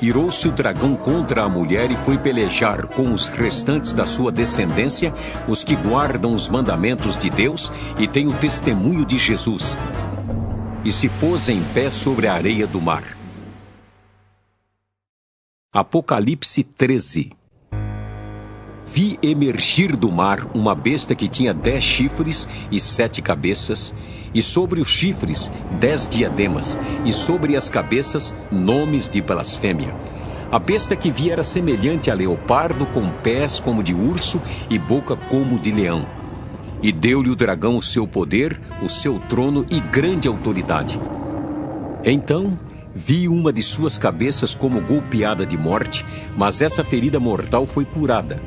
Irou-se o dragão contra a mulher e foi pelejar com os restantes da sua descendência, os que guardam os mandamentos de Deus e têm o testemunho de Jesus. E se pôs em pé sobre a areia do mar. Apocalipse 13. Vi emergir do mar uma besta que tinha 10 chifres e 7 cabeças, e sobre os chifres 10 diademas, e sobre as cabeças nomes de blasfêmia. A besta que vi era semelhante a leopardo, com pés como de urso e boca como de leão. E deu-lhe o dragão o seu poder, o seu trono e grande autoridade. Então vi uma de suas cabeças como golpeada de morte, mas essa ferida mortal foi curada.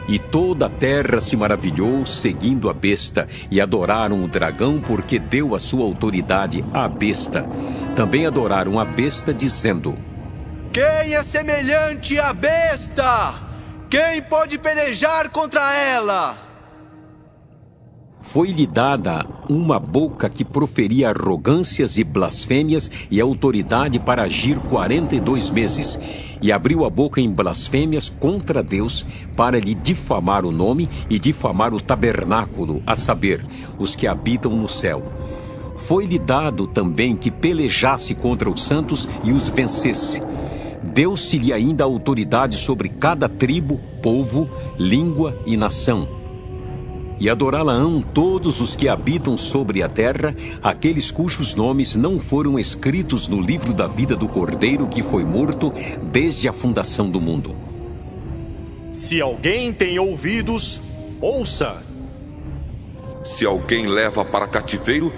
E toda a terra se maravilhou, seguindo a besta, e adoraram o dragão, porque deu a sua autoridade à besta. Também adoraram a besta, dizendo: Quem é semelhante à besta? Quem pode pelejar contra ela? Foi-lhe dada uma boca que proferia arrogâncias e blasfêmias e autoridade para agir 42 meses. E abriu a boca em blasfêmias contra Deus para lhe difamar o nome e difamar o tabernáculo, a saber, os que habitam no céu. Foi-lhe dado também que pelejasse contra os santos e os vencesse. Deu-se-lhe ainda autoridade sobre cada tribo, povo, língua e nação. E adorá-la-ão todos os que habitam sobre a terra, aqueles cujos nomes não foram escritos no livro da vida do Cordeiro que foi morto desde a fundação do mundo. Se alguém tem ouvidos, ouça. Se alguém leva para cativeiro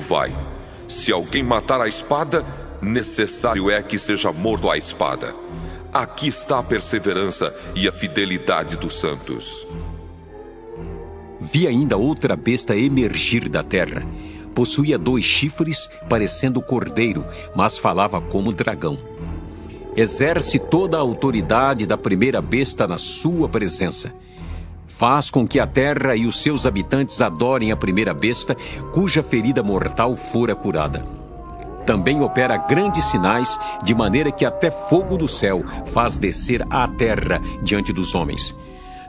vai. Se alguém matar a espada, necessário é que seja morto à espada. Aqui está a perseverança e a fidelidade dos santos. Vi ainda outra besta emergir da terra. Possuía 2 chifres, parecendo cordeiro, mas falava como dragão. Exerce toda a autoridade da primeira besta na sua presença. Faz com que a terra e os seus habitantes adorem a primeira besta, cuja ferida mortal fora curada. Também opera grandes sinais, de maneira que até fogo do céu faz descer à terra diante dos homens.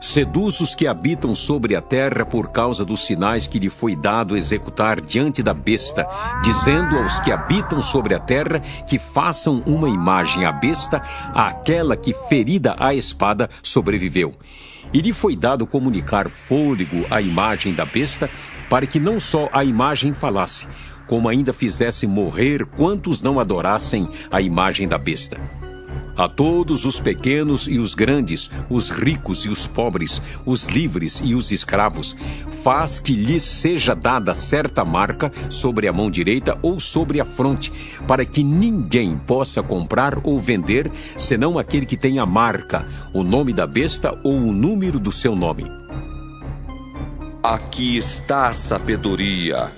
Seduz os que habitam sobre a terra por causa dos sinais que lhe foi dado executar diante da besta, dizendo aos que habitam sobre a terra que façam uma imagem à besta, àquela que, ferida à espada, sobreviveu. E lhe foi dado comunicar fôlego à imagem da besta, para que não só a imagem falasse, como ainda fizesse morrer quantos não adorassem a imagem da besta. A todos os pequenos e os grandes, os ricos e os pobres, os livres e os escravos, faz que lhes seja dada certa marca sobre a mão direita ou sobre a fronte, para que ninguém possa comprar ou vender, senão aquele que tem a marca, o nome da besta ou o número do seu nome. Aqui está a sabedoria.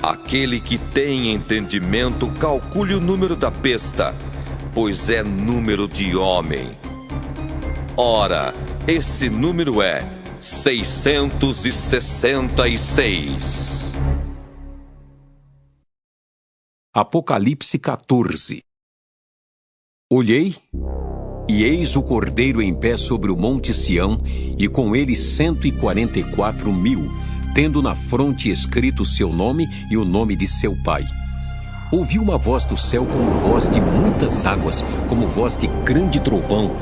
Aquele que tem entendimento, calcule o número da besta, pois é número de homem. Ora, esse número é 666. Apocalipse 14. Olhei, e eis o Cordeiro em pé sobre o monte Sião, e com ele 144.000, tendo na fronte escrito o seu nome e o nome de seu pai. Ouvi uma voz do céu como voz de muitas águas, como voz de grande trovão.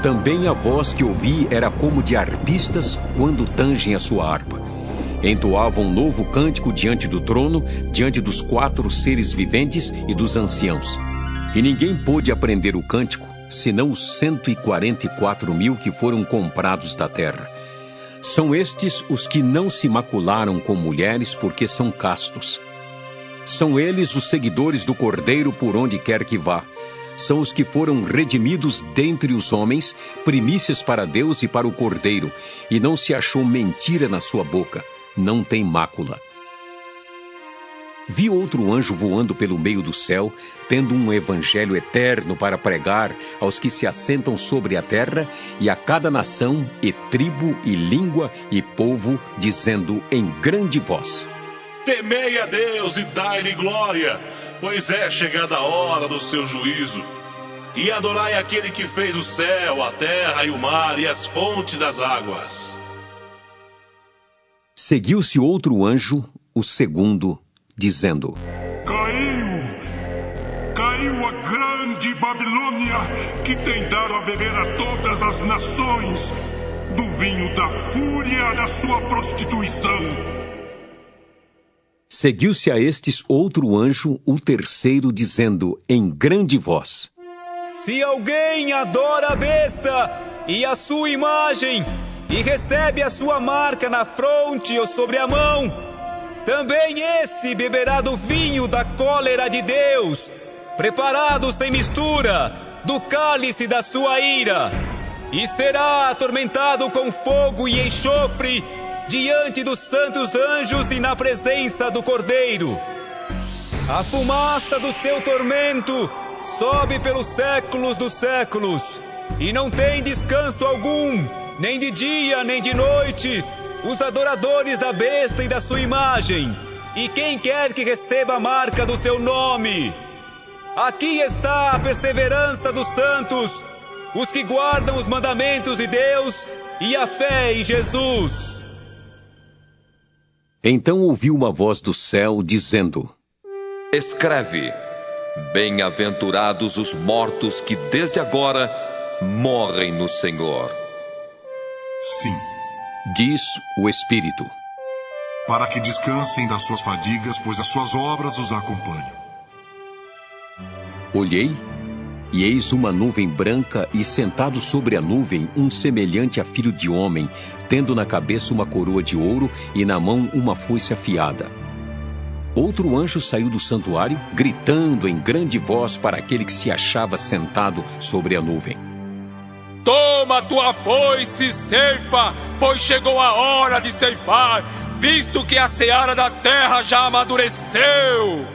Também a voz que ouvi era como de arpistas quando tangem a sua harpa. Entoavam um novo cântico diante do trono, diante dos 4 seres viventes e dos anciãos. E ninguém pôde aprender o cântico, senão os 144.000 que foram comprados da terra. São estes os que não se macularam com mulheres, porque são castos. São eles os seguidores do Cordeiro por onde quer que vá. São os que foram redimidos dentre os homens, primícias para Deus e para o Cordeiro, e não se achou mentira na sua boca, não tem mácula. Vi outro anjo voando pelo meio do céu, tendo um evangelho eterno para pregar aos que se assentam sobre a terra e a cada nação, e tribo, e língua, e povo, dizendo em grande voz: Temei a Deus e dai-lhe glória, pois é chegada a hora do seu juízo. E adorai aquele que fez o céu, a terra e o mar e as fontes das águas. Seguiu-se outro anjo, o segundo, dizendo: Caiu a grande Babilônia, que tem dado a beber a todas as nações do vinho da fúria da sua prostituição. Seguiu-se a estes outro anjo, o terceiro, dizendo em grande voz: Se alguém adora a besta e a sua imagem, e recebe a sua marca na fronte ou sobre a mão, também esse beberá do vinho da cólera de Deus, preparado sem mistura, do cálice da sua ira, e será atormentado com fogo e enxofre, diante dos santos anjos e na presença do Cordeiro. A fumaça do seu tormento sobe pelos séculos dos séculos, e não tem descanso algum, nem de dia nem de noite, os adoradores da besta e da sua imagem, e quem quer que receba a marca do seu nome. Aqui está a perseverança dos santos, os que guardam os mandamentos de Deus e a fé em Jesus. Então ouvi uma voz do céu dizendo: Escreve: Bem-aventurados os mortos que desde agora morrem no Senhor. Sim, diz o Espírito, para que descansem das suas fadigas, pois as suas obras os acompanham. Olhei, e eis uma nuvem branca, e sentado sobre a nuvem um semelhante a filho de homem, tendo na cabeça uma coroa de ouro e na mão uma foice afiada. Outro anjo saiu do santuário, gritando em grande voz para aquele que se achava sentado sobre a nuvem: Toma tua foice, serfa, pois chegou a hora de ceifar, visto que a seara da terra já amadureceu.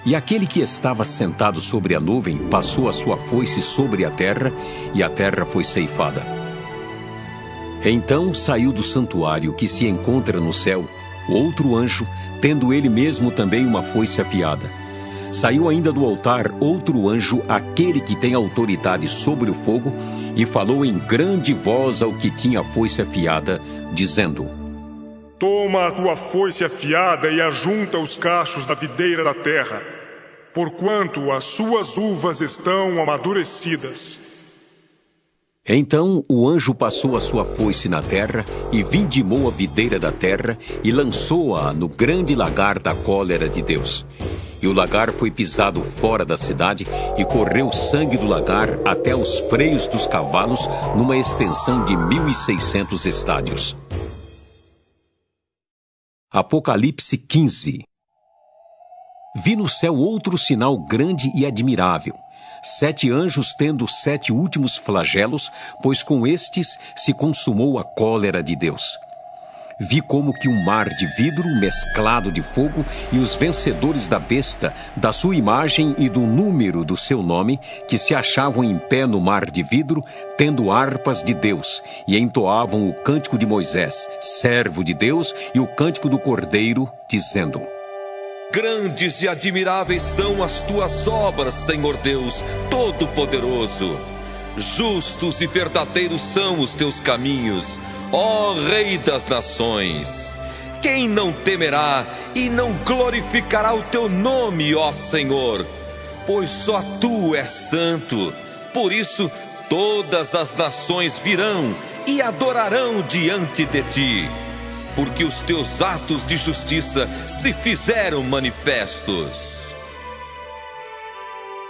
E aquele que estava sentado sobre a nuvem passou a sua foice sobre a terra, e a terra foi ceifada. Então saiu do santuário que se encontra no céu outro anjo, tendo ele mesmo também uma foice afiada. Saiu ainda do altar outro anjo, aquele que tem autoridade sobre o fogo, e falou em grande voz ao que tinha a foice afiada, dizendo: Toma a tua foice afiada e ajunta os cachos da videira da terra, porquanto as suas uvas estão amadurecidas. Então o anjo passou a sua foice na terra e vindimou a videira da terra e lançou-a no grande lagar da cólera de Deus. E o lagar foi pisado fora da cidade e correu o sangue do lagar até os freios dos cavalos numa extensão de 1.600 estádios. Apocalipse 15. Vi no céu outro sinal grande e admirável: 7 anjos tendo 7 últimos flagelos, pois com estes se consumou a cólera de Deus. Vi como que um mar de vidro mesclado de fogo, e os vencedores da besta, da sua imagem e do número do seu nome, que se achavam em pé no mar de vidro, tendo harpas de Deus, e entoavam o cântico de Moisés, servo de Deus, e o cântico do Cordeiro, dizendo: Grandes e admiráveis são as tuas obras, Senhor Deus Todo-Poderoso. Justos e verdadeiros são os teus caminhos, ó Rei das Nações. Quem não temerá e não glorificará o teu nome, ó Senhor? Pois só tu és santo. Por isso todas as nações virão e adorarão diante de ti, porque os teus atos de justiça se fizeram manifestos.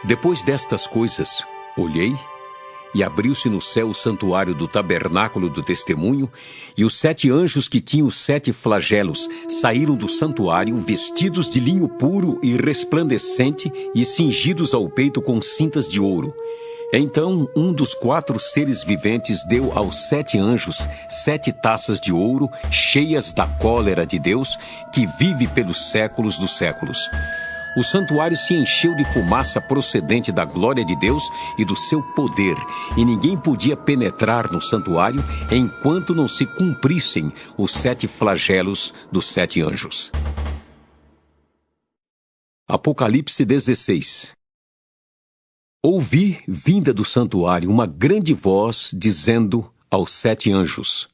Depois destas coisas, olhei, e abriu-se no céu o santuário do tabernáculo do testemunho, e os 7 anjos que tinham os 7 flagelos saíram do santuário vestidos de linho puro e resplandecente e cingidos ao peito com cintas de ouro. Então um dos 4 seres viventes deu aos 7 anjos 7 taças de ouro cheias da cólera de Deus, que vive pelos séculos dos séculos. O santuário se encheu de fumaça procedente da glória de Deus e do seu poder, e ninguém podia penetrar no santuário enquanto não se cumprissem os 7 flagelos dos 7 anjos. Apocalipse 16. Ouvi, vinda do santuário, uma grande voz dizendo aos 7 anjos: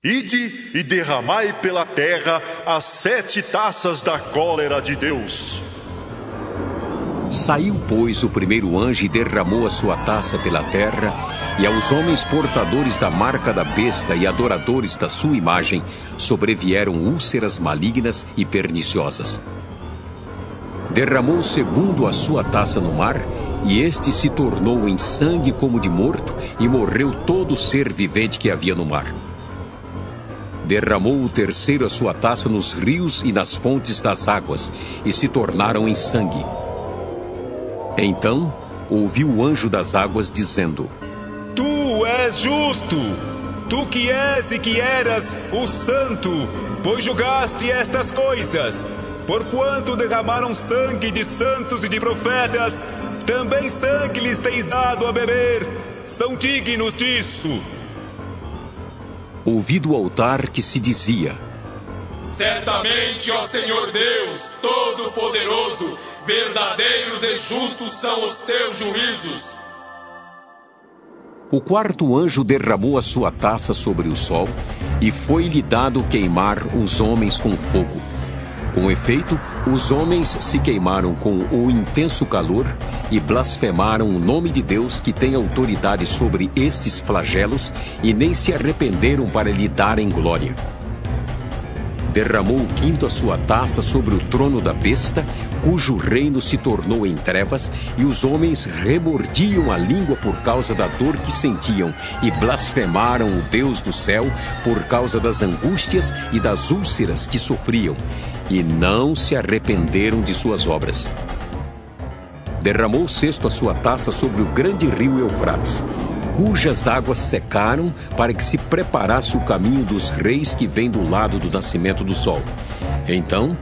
Ide e derramai pela terra as 7 taças da cólera de Deus. Saiu, pois, o primeiro anjo e derramou a sua taça pela terra, e aos homens portadores da marca da besta e adoradores da sua imagem sobrevieram úlceras malignas e perniciosas. Derramou o segundo a sua taça no mar, e este se tornou em sangue como de morto, e morreu todo ser vivente que havia no mar. Derramou o terceiro a sua taça nos rios e nas fontes das águas, e se tornaram em sangue. Então ouvi o anjo das águas dizendo: Tu és justo, tu que és e que eras o santo, pois julgaste estas coisas. Porquanto derramaram sangue de santos e de profetas, também sangue lhes tens dado a beber. São dignos disso. Ouvi do altar que se dizia: Certamente, ó Senhor Deus Todo-Poderoso, verdadeiros e justos são os teus juízos. O quarto anjo derramou a sua taça sobre o sol, e foi-lhe dado queimar os homens com fogo. Com efeito, os homens se queimaram com o intenso calor e blasfemaram o nome de Deus, que tem autoridade sobre estes flagelos, e nem se arrependeram para lhe darem glória. Derramou o quinto a sua taça sobre o trono da besta, cujo reino se tornou em trevas, e os homens remordiam a língua por causa da dor que sentiam, e blasfemaram o Deus do céu por causa das angústias e das úlceras que sofriam, e não se arrependeram de suas obras. Derramou o sexto a sua taça sobre o grande rio Eufrates, cujas águas secaram para que se preparasse o caminho dos reis que vêm do lado do nascimento do sol. Então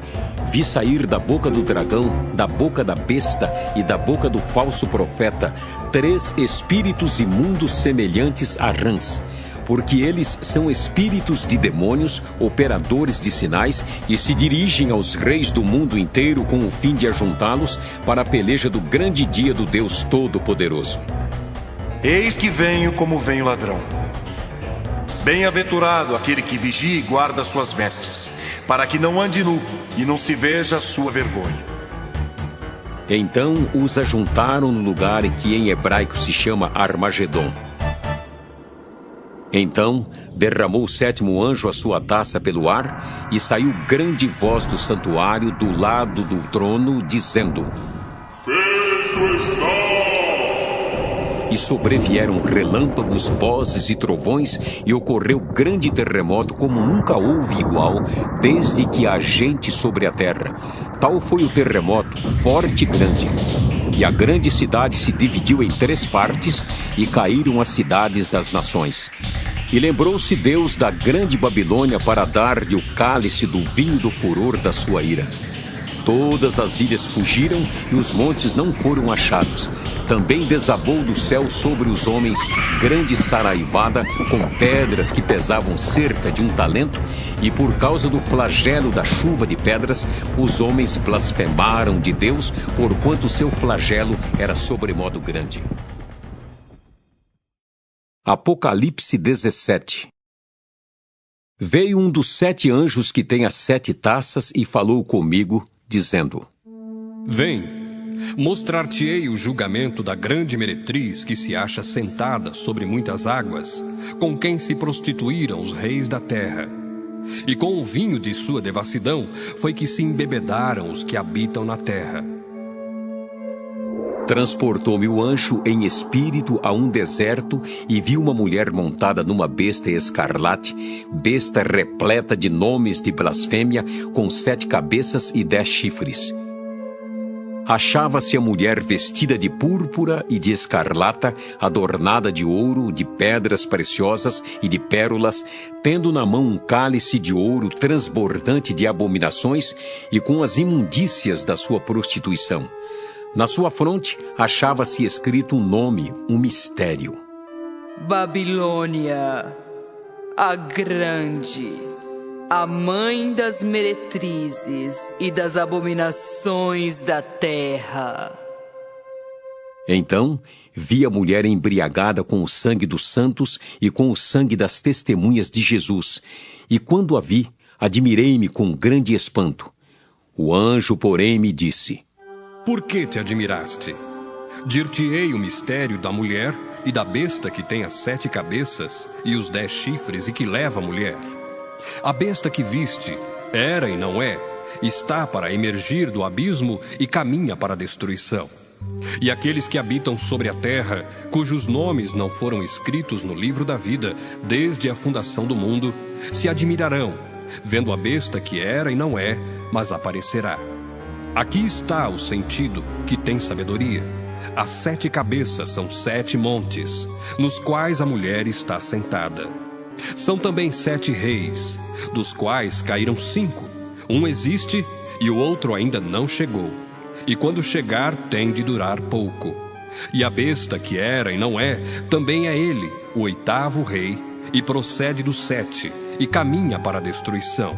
vi sair da boca do dragão, da boca da besta e da boca do falso profeta 3 espíritos imundos semelhantes a rãs, porque eles são espíritos de demônios, operadores de sinais, e se dirigem aos reis do mundo inteiro com o fim de ajuntá-los para a peleja do grande dia do Deus Todo-Poderoso. Eis que venho como vem o ladrão. Bem-aventurado aquele que vigia e guarda suas vestes, para que não ande nu e não se veja a sua vergonha. Então os ajuntaram no lugar que em hebraico se chama Armagedon. Então derramou o 7º anjo a sua taça pelo ar, e saiu grande voz do santuário do lado do trono, dizendo: Feito está! E sobrevieram relâmpagos, vozes e trovões, e ocorreu grande terremoto como nunca houve igual, desde que há gente sobre a terra. Tal foi o terremoto, forte e grande. E a grande cidade se dividiu em 3 partes, e caíram as cidades das nações. E lembrou-se Deus da grande Babilônia para dar-lhe o cálice do vinho do furor da sua ira. Todas as ilhas fugiram e os montes não foram achados. Também desabou do céu sobre os homens grande saraivada com pedras que pesavam cerca de 1 talento, e por causa do flagelo da chuva de pedras, os homens blasfemaram de Deus, porquanto seu flagelo era sobremodo grande. Apocalipse 17. Veio um dos 7 anjos que tem as 7 taças e falou comigo, dizendo: Vem, mostrar-te-ei o julgamento da grande meretriz que se acha sentada sobre muitas águas, com quem se prostituíram os reis da terra. E com o vinho de sua devassidão foi que se embebedaram os que habitam na terra. Transportou-me o anjo em espírito a um deserto, e vi uma mulher montada numa besta escarlate, besta repleta de nomes de blasfêmia, com 7 cabeças e 10 chifres. Achava-se a mulher vestida de púrpura e de escarlata, adornada de ouro, de pedras preciosas e de pérolas, tendo na mão um cálice de ouro transbordante de abominações e com as imundícias da sua prostituição. Na sua fronte achava-se escrito um nome, um mistério: Babilônia, a grande, a mãe das meretrizes e das abominações da terra. Então vi a mulher embriagada com o sangue dos santos e com o sangue das testemunhas de Jesus, e quando a vi, admirei-me com grande espanto. O anjo, porém, me disse: Por que te admiraste? Dir-te-ei o mistério da mulher e da besta que tem as 7 cabeças e os 10 chifres e que leva a mulher. A besta que viste era e não é, está para emergir do abismo e caminha para a destruição. E aqueles que habitam sobre a terra, cujos nomes não foram escritos no livro da vida desde a fundação do mundo, se admirarão, vendo a besta que era e não é, mas aparecerá. Aqui está o sentido que tem sabedoria. As 7 cabeças são 7 montes, nos quais a mulher está sentada. São também 7 reis, dos quais caíram 5. Um existe e o outro ainda não chegou. E quando chegar, tem de durar pouco. E a besta que era e não é, também é ele, o 8º rei, e procede do 7, e caminha para a destruição.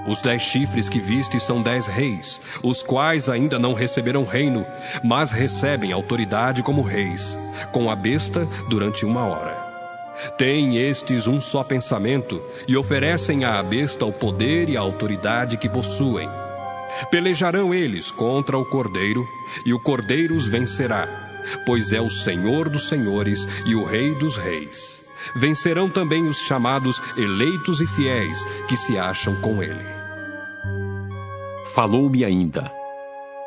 Os 10 chifres que viste são 10 reis, os quais ainda não receberam reino, mas recebem autoridade como reis, com a besta durante 1 hora. Têm estes um só pensamento, e oferecem à besta o poder e a autoridade que possuem. Pelejarão eles contra o Cordeiro, e o Cordeiro os vencerá, pois é o Senhor dos senhores e o Rei dos reis. Vencerão também os chamados eleitos e fiéis, que se acham com ele. Falou-me ainda: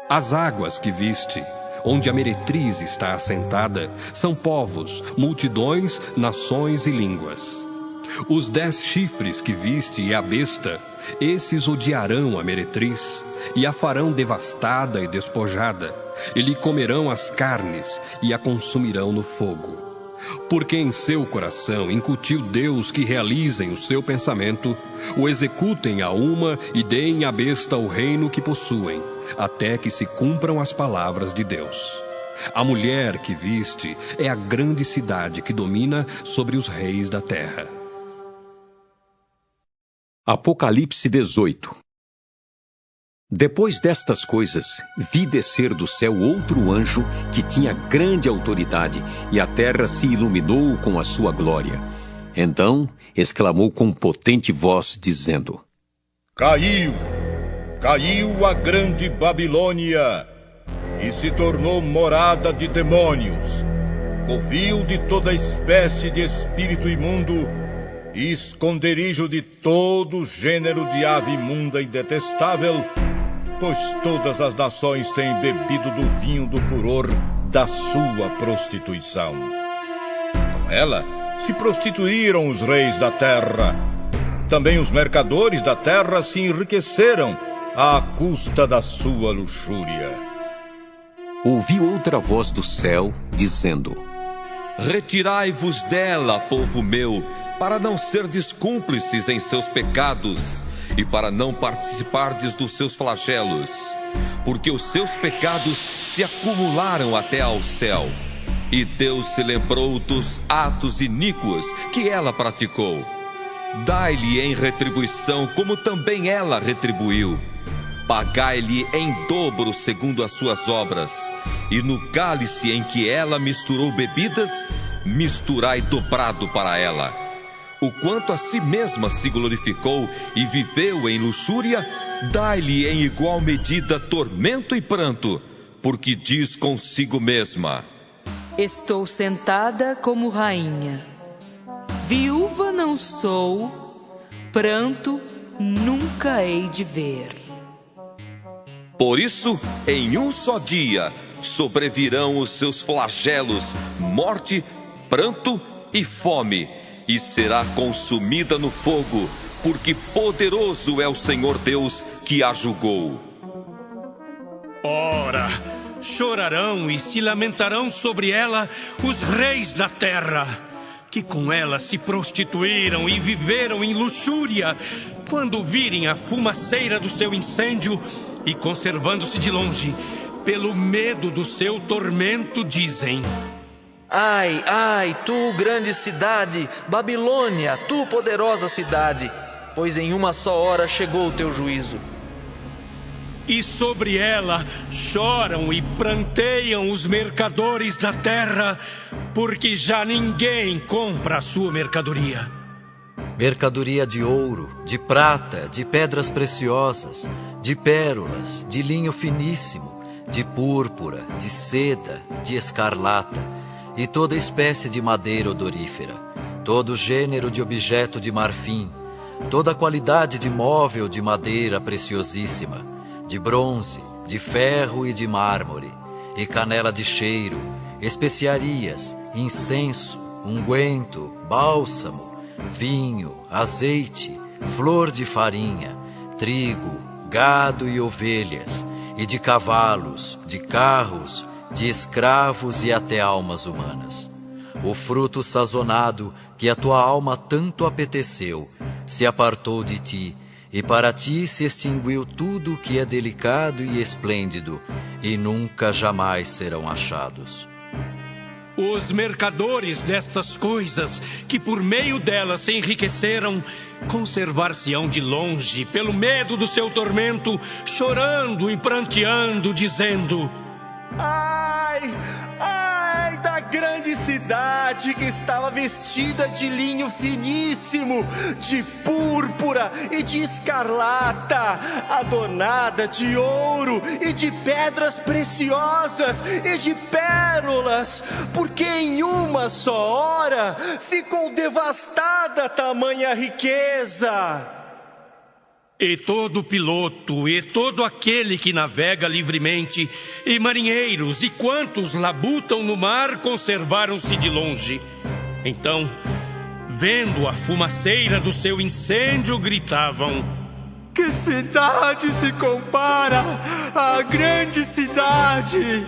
As águas que viste, onde a meretriz está assentada, são povos, multidões, nações e línguas. Os 10 chifres que viste e a besta, esses odiarão a meretriz, e a farão devastada e despojada, e lhe comerão as carnes, e a consumirão no fogo. Porque em seu coração incutiu Deus que realizem o seu pensamento, o executem a uma e deem à besta o reino que possuem, até que se cumpram as palavras de Deus. A mulher que viste é a grande cidade que domina sobre os reis da terra. Apocalipse 18. Depois destas coisas, vi descer do céu outro anjo que tinha grande autoridade, e a terra se iluminou com a sua glória. Então exclamou com potente voz, dizendo: Caiu a grande Babilônia, e se tornou morada de demônios, covil de toda espécie de espírito imundo, e esconderijo de todo gênero de ave imunda e detestável, pois todas as nações têm bebido do vinho do furor da sua prostituição. Com ela se prostituíram os reis da terra. Também os mercadores da terra se enriqueceram à custa da sua luxúria. Ouvi outra voz do céu, dizendo: Retirai-vos dela, povo meu, para não serdes cúmplices em seus pecados, e para não participardes dos seus flagelos, porque os seus pecados se acumularam até ao céu, e Deus se lembrou dos atos iníquos que ela praticou. Dai-lhe em retribuição como também ela retribuiu. Pagai-lhe em dobro segundo as suas obras, e no cálice em que ela misturou bebidas, misturai dobrado para ela. O quanto a si mesma se glorificou e viveu em luxúria, dai-lhe em igual medida tormento e pranto, porque diz consigo mesma: Estou sentada como rainha. Viúva não sou, pranto nunca hei de ver. Por isso, em um só dia, sobrevirão os seus flagelos, morte, pranto e fome, e será consumida no fogo, porque poderoso é o Senhor Deus que a julgou. Ora, chorarão e se lamentarão sobre ela os reis da terra, que com ela se prostituíram e viveram em luxúria, quando virem a fumaceira do seu incêndio e, conservando-se de longe, pelo medo do seu tormento, dizem: Ai, ai, tu grande cidade, Babilônia, tu poderosa cidade, pois em uma só hora chegou o teu juízo. E sobre ela choram e pranteiam os mercadores da terra, porque já ninguém compra a sua mercadoria. Mercadoria de ouro, de prata, de pedras preciosas, de pérolas, de linho finíssimo, de púrpura, de seda, de escarlata, e toda espécie de madeira odorífera, todo gênero de objeto de marfim, toda qualidade de móvel de madeira preciosíssima, de bronze, de ferro e de mármore, e canela de cheiro, especiarias, incenso, unguento, bálsamo, vinho, azeite, flor de farinha, trigo, gado e ovelhas, e de cavalos, de carros, de escravos e até almas humanas. O fruto sazonado que a tua alma tanto apeteceu se apartou de ti, e para ti se extinguiu tudo que é delicado e esplêndido, e nunca jamais serão achados. Os mercadores destas coisas, que por meio delas se enriqueceram, conservar-se-ão de longe, pelo medo do seu tormento, chorando e pranteando, dizendo: Ai, ai da grande cidade que estava vestida de linho finíssimo, de púrpura e de escarlata, adornada de ouro e de pedras preciosas e de pérolas, porque em uma só hora ficou devastada tamanha riqueza. E todo piloto, e todo aquele que navega livremente, e marinheiros, e quantos labutam no mar, conservaram-se de longe. Então, vendo a fumaceira do seu incêndio, gritavam: Que cidade se compara à grande cidade?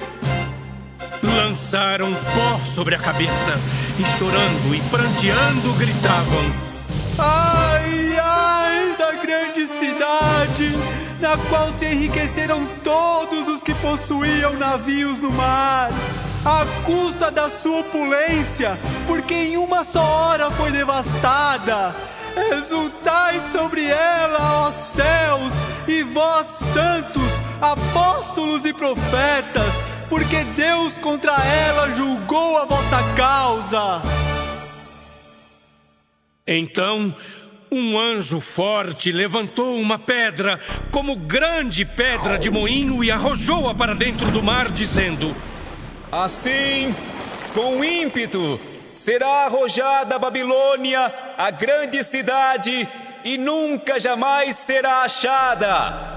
Lançaram pó sobre a cabeça e chorando e pranteando gritavam: ai, ai da grande cidade, na qual se enriqueceram todos os que possuíam navios no mar, à custa da sua opulência, porque em uma só hora foi devastada. Exultai sobre ela, ó céus, e vós santos, apóstolos e profetas, porque Deus contra ela julgou a vossa causa. Então um anjo forte levantou uma pedra, como grande pedra de moinho, e arrojou-a para dentro do mar, dizendo: assim, com ímpeto, será arrojada a Babilônia, a grande cidade, e nunca jamais será achada.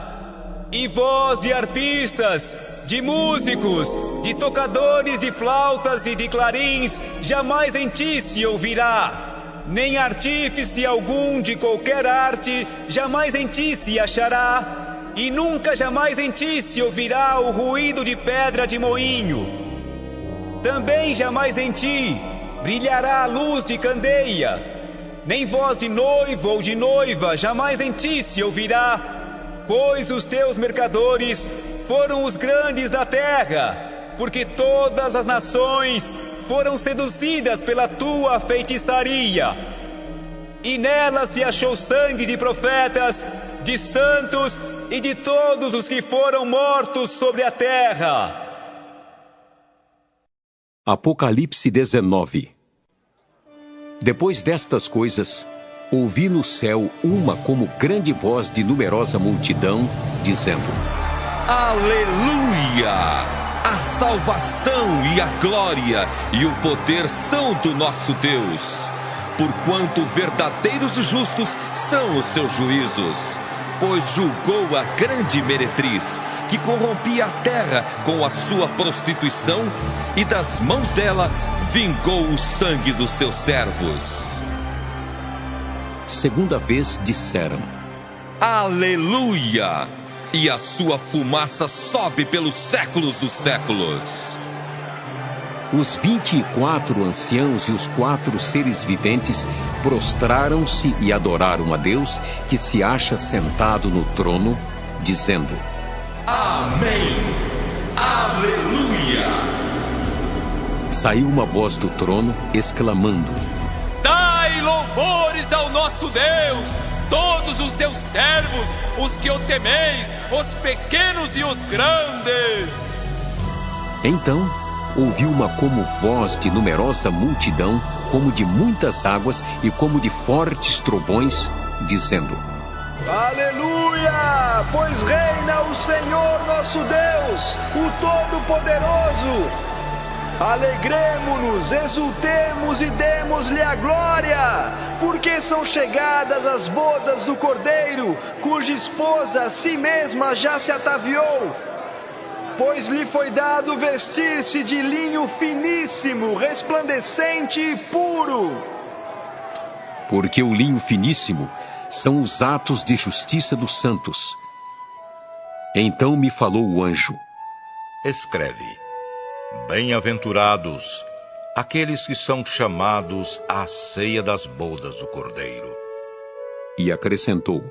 E voz de arpistas, de músicos, de tocadores de flautas e de clarins, jamais em ti se ouvirá. Nem artífice algum de qualquer arte jamais em ti se achará, e nunca jamais em ti se ouvirá o ruído de pedra de moinho. Também jamais em ti brilhará a luz de candeia, nem voz de noivo ou de noiva jamais em ti se ouvirá, pois os teus mercadores foram os grandes da terra, porque todas as nações foram seduzidas pela tua feitiçaria. E nela se achou sangue de profetas, de santos e de todos os que foram mortos sobre a terra. Apocalipse 19. Depois destas coisas, ouvi no céu uma como grande voz de numerosa multidão, dizendo: Aleluia! A salvação e a glória e o poder são do nosso Deus, porquanto verdadeiros e justos são os seus juízos, pois julgou a grande meretriz, que corrompia a terra com a sua prostituição, e das mãos dela vingou o sangue dos seus servos. Segunda vez disseram: Aleluia! E a sua fumaça sobe pelos séculos dos séculos. Os 24 anciãos e os 4 seres viventes prostraram-se e adoraram a Deus, que se acha sentado no trono, dizendo: Amém! Aleluia! Saiu uma voz do trono, exclamando: Dai louvores ao nosso Deus, todos os seus servos, os que o temeis, os pequenos e os grandes. Então ouvi uma como voz de numerosa multidão, como de muitas águas e como de fortes trovões, dizendo: Aleluia! Pois reina o Senhor nosso Deus, o Todo-Poderoso. Alegremo-nos, exultemos e demos-lhe a glória, porque são chegadas as bodas do Cordeiro, cuja esposa a si mesma já se ataviou. Pois lhe foi dado vestir-se de linho finíssimo, resplandecente e puro. Porque o linho finíssimo são os atos de justiça dos santos. Então me falou o anjo: Escreve: Bem-aventurados aqueles que são chamados à ceia das bodas do Cordeiro. E acrescentou: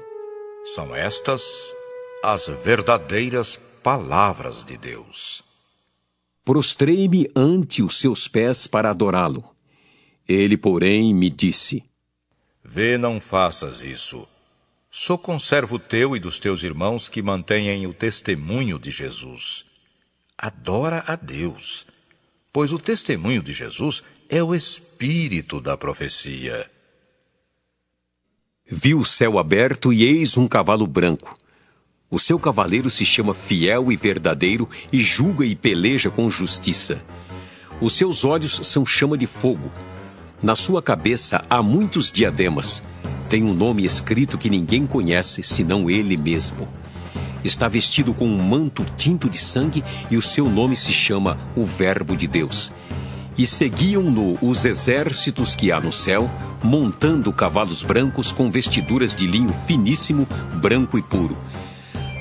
São estas as verdadeiras palavras de Deus. Prostrei-me ante os seus pés para adorá-lo. Ele, porém, me disse: Vê, não faças isso. Sou conservo teu e dos teus irmãos que mantêm o testemunho de Jesus. Adora a Deus, pois o testemunho de Jesus é o espírito da profecia. Vi o céu aberto e eis um cavalo branco. O seu cavaleiro se chama Fiel e Verdadeiro e julga e peleja com justiça. Os seus olhos são chama de fogo. Na sua cabeça há muitos diademas. Tem um nome escrito que ninguém conhece, senão ele mesmo. Está vestido com um manto tinto de sangue e o seu nome se chama o Verbo de Deus. E seguiam-no os exércitos que há no céu, montando cavalos brancos com vestiduras de linho finíssimo, branco e puro.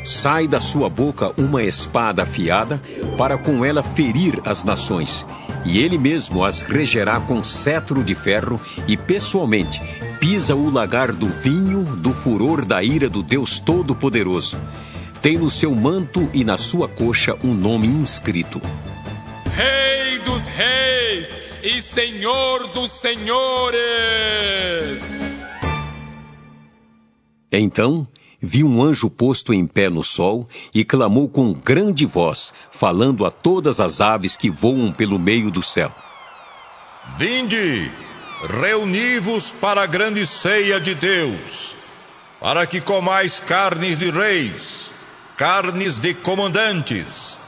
Sai da sua boca uma espada afiada, para com ela ferir as nações, e ele mesmo as regerá com cetro de ferro e pessoalmente pisa o lagar do vinho do furor da ira do Deus Todo-Poderoso. Tem no seu manto e na sua coxa um nome inscrito: Rei dos Reis e Senhor dos Senhores. Então vi um anjo posto em pé no sol e clamou com grande voz, falando a todas as aves que voam pelo meio do céu: Vinde, reuni-vos para a grande ceia de Deus, para que comais carnes de reis, carnes de comandantes,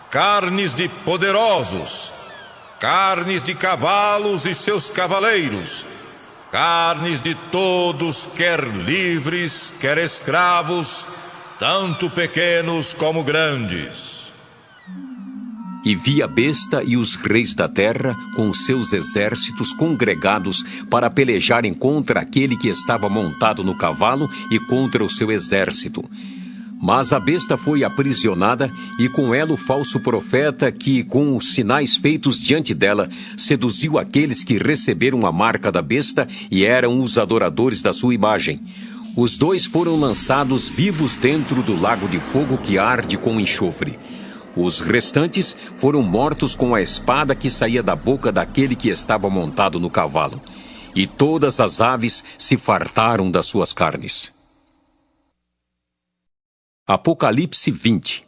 carnes de poderosos, carnes de cavalos e seus cavaleiros, carnes de todos, quer livres, quer escravos, tanto pequenos como grandes. E vi a besta e os reis da terra com seus exércitos congregados para pelejarem contra aquele que estava montado no cavalo e contra o seu exército. Mas a besta foi aprisionada e com ela o falso profeta que, com os sinais feitos diante dela, seduziu aqueles que receberam a marca da besta e eram os adoradores da sua imagem. Os dois foram lançados vivos dentro do lago de fogo que arde com enxofre. Os restantes foram mortos com a espada que saía da boca daquele que estava montado no cavalo. E todas as aves se fartaram das suas carnes. Apocalipse 20.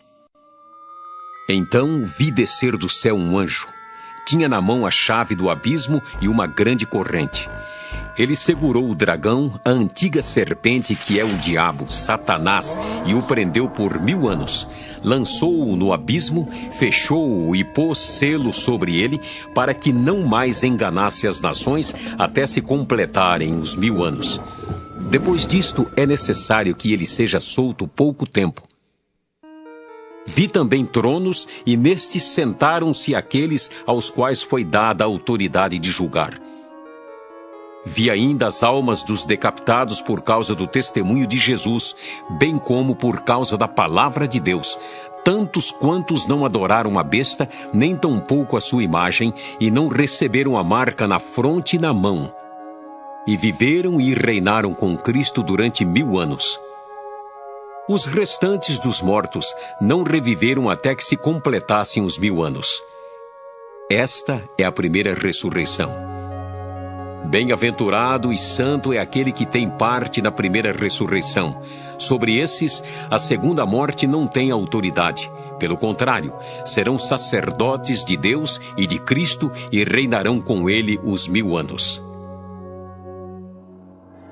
Então vi descer do céu um anjo. Tinha na mão a chave do abismo e uma grande corrente. Ele segurou o dragão, a antiga serpente que é o diabo, Satanás, e o prendeu por 1000 anos. Lançou-o no abismo, fechou-o e pôs selo sobre ele, para que não mais enganasse as nações até se completarem os 1000 anos. Depois disto, é necessário que ele seja solto pouco tempo. Vi também tronos, e nestes sentaram-se aqueles aos quais foi dada a autoridade de julgar. Vi ainda as almas dos decapitados por causa do testemunho de Jesus, bem como por causa da palavra de Deus, tantos quantos não adoraram a besta, nem tampouco a sua imagem, e não receberam a marca na fronte e na mão. E viveram e reinaram com Cristo durante 1000 anos. Os restantes dos mortos não reviveram até que se completassem os 1000 anos. Esta é a primeira ressurreição. Bem-aventurado e santo é aquele que tem parte na primeira ressurreição. Sobre esses, a segunda morte não tem autoridade. Pelo contrário, serão sacerdotes de Deus e de Cristo e reinarão com ele os 1000 anos.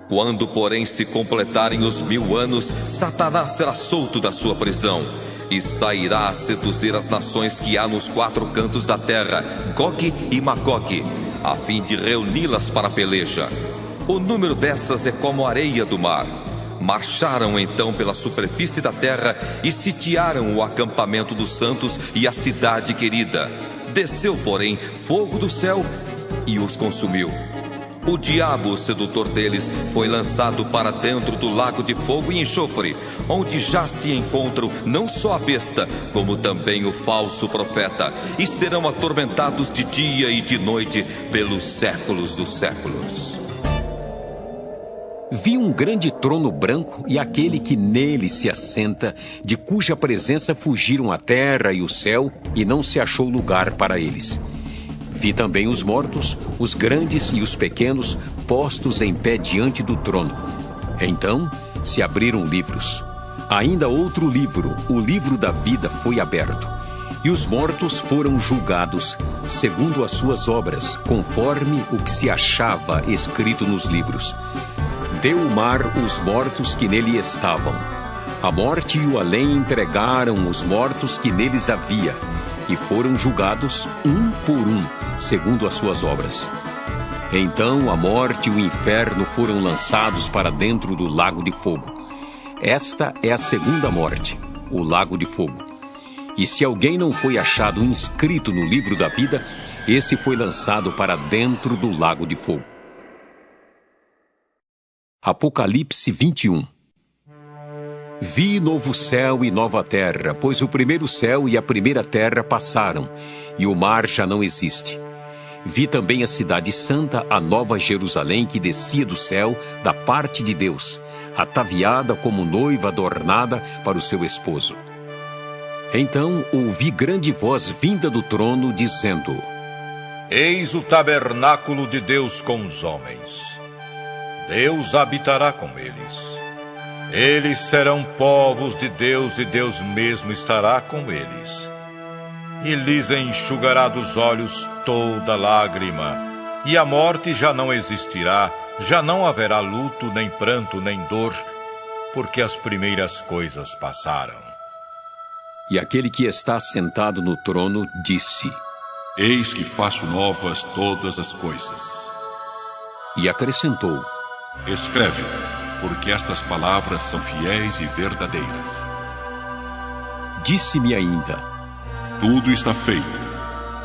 Quando, porém, se completarem os 1000 anos, Satanás será solto da sua prisão e sairá a seduzir as nações que há nos 4 cantos da terra, Gog e Magog, a fim de reuni-las para a peleja. O número dessas é como a areia do mar. Marcharam então pela superfície da terra e sitiaram o acampamento dos santos e a cidade querida. Desceu, porém, fogo do céu e os consumiu. O diabo, o sedutor deles, foi lançado para dentro do lago de fogo e enxofre, onde já se encontram não só a besta, como também o falso profeta, e serão atormentados de dia e de noite pelos séculos dos séculos. Vi um grande trono branco e aquele que nele se assenta, de cuja presença fugiram a terra e o céu, e não se achou lugar para eles. Vi também os mortos, os grandes e os pequenos, postos em pé diante do trono. Então se abriram livros. Ainda outro livro, o livro da vida, foi aberto. E os mortos foram julgados, segundo as suas obras, conforme o que se achava escrito nos livros. Deu o mar os mortos que nele estavam. A morte e o além entregaram os mortos que neles havia, e foram julgados um por um, segundo as suas obras. Então a morte e o inferno foram lançados para dentro do lago de fogo. Esta é a segunda morte, o lago de fogo. E se alguém não foi achado inscrito no livro da vida, esse foi lançado para dentro do lago de fogo. Apocalipse 21. Vi novo céu e nova terra, pois o primeiro céu e a primeira terra passaram, e o mar já não existe. Vi também a cidade santa, a nova Jerusalém, que descia do céu, da parte de Deus, ataviada como noiva adornada para o seu esposo. Então ouvi grande voz vinda do trono, dizendo: Eis o tabernáculo de Deus com os homens. Deus habitará com eles. Eles serão povos de Deus e Deus mesmo estará com eles. E lhes enxugará dos olhos toda lágrima, e a morte já não existirá, já não haverá luto, nem pranto, nem dor, porque as primeiras coisas passaram. E aquele que está sentado no trono disse: Eis que faço novas todas as coisas. E acrescentou: Escreve, porque estas palavras são fiéis e verdadeiras. Disse-me ainda: Tudo está feito.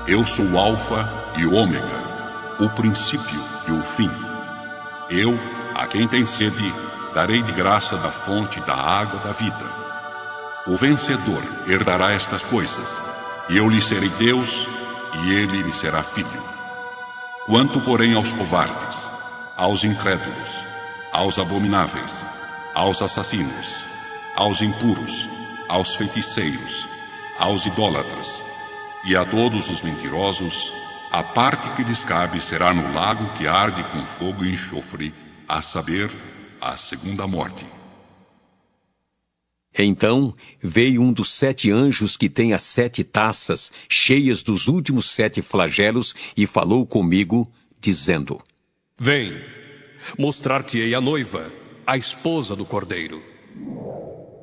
Eu sou o Alfa e o Ômega, o princípio e o fim. Eu, a quem tem sede, darei de graça da fonte da água da vida. O vencedor herdará estas coisas, e eu lhe serei Deus, e ele me será filho. Quanto, porém, aos covardes, aos incrédulos, aos abomináveis, aos assassinos, aos impuros, aos feiticeiros, aos idólatras e a todos os mentirosos, a parte que lhes cabe será no lago que arde com fogo e enxofre, a saber, a segunda morte. Então veio um dos 7 anjos que tem as 7 taças cheias dos últimos 7 flagelos e falou comigo, dizendo: Vem, mostrar-te-ei a noiva, a esposa do Cordeiro.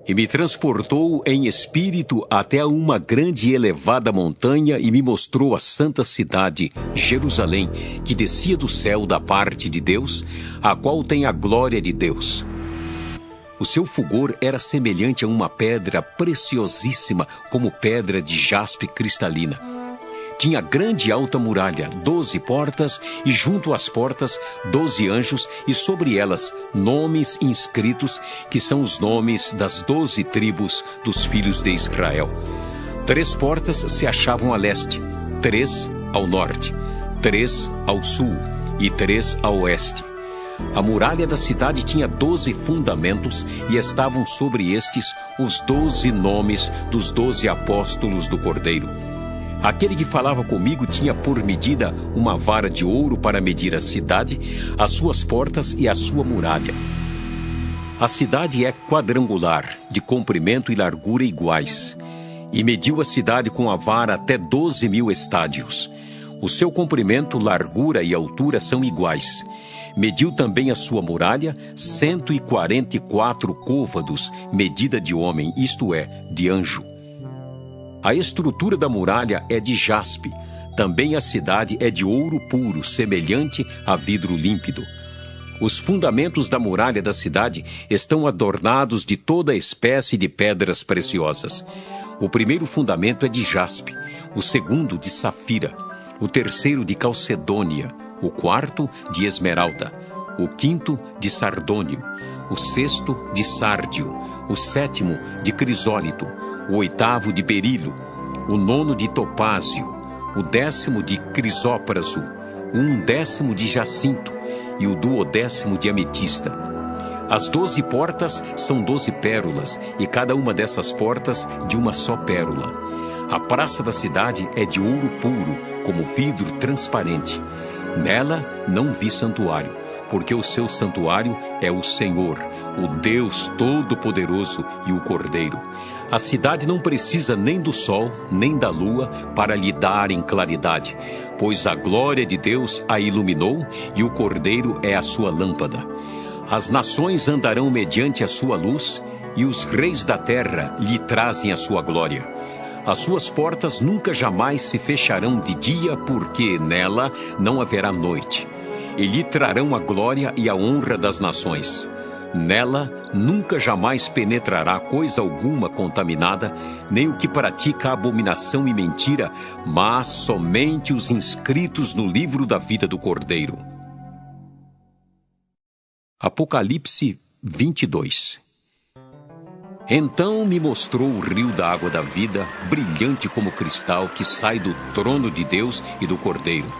E me transportou em espírito até uma grande e elevada montanha e me mostrou a santa cidade, Jerusalém, que descia do céu da parte de Deus, a qual tem a glória de Deus. O seu fulgor era semelhante a uma pedra preciosíssima, como pedra de jaspe cristalina. Tinha grande e alta muralha, 12 portas, e junto às portas 12 anjos, e sobre elas nomes inscritos, que são os nomes das 12 tribos dos filhos de Israel. 3 portas se achavam a leste, 3 ao norte, 3 ao sul e 3 a oeste. A muralha da cidade tinha 12 fundamentos, e estavam sobre estes os 12 nomes dos 12 apóstolos do Cordeiro. Aquele que falava comigo tinha por medida uma vara de ouro para medir a cidade, as suas portas e a sua muralha. A cidade é quadrangular, de comprimento e largura iguais, e mediu a cidade com a vara até 12.000 estádios. O seu comprimento, largura e altura são iguais. Mediu também a sua muralha, 144 côvados, medida de homem, isto é, de anjo. A estrutura da muralha é de jaspe. Também a cidade é de ouro puro, semelhante a vidro límpido. Os fundamentos da muralha da cidade estão adornados de toda espécie de pedras preciosas. O primeiro fundamento é de jaspe, o segundo de safira, o terceiro de calcedônia, o quarto de esmeralda, o quinto de sardônio, o sexto de sárdio, o sétimo de crisólito, o oitavo de berilo, o nono de topázio, o 10º de crisópraso, o 11º de jacinto e o 12º de ametista. As 12 portas são 12 pérolas, e cada uma dessas portas de uma só pérola. A praça da cidade é de ouro puro, como vidro transparente. Nela não vi santuário, porque o seu santuário é o Senhor, o Deus Todo-Poderoso e o Cordeiro. A cidade não precisa nem do sol, nem da lua, para lhe darem claridade, pois a glória de Deus a iluminou e o Cordeiro é a sua lâmpada. As nações andarão mediante a sua luz, e os reis da terra lhe trazem a sua glória. As suas portas nunca jamais se fecharão de dia, porque nela não haverá noite. E lhe trarão a glória e a honra das nações. Nela nunca jamais penetrará coisa alguma contaminada, nem o que pratica abominação e mentira, mas somente os inscritos no livro da vida do Cordeiro. Apocalipse 22. Então me mostrou o rio da água da vida, brilhante como cristal, que sai do trono de Deus e do Cordeiro.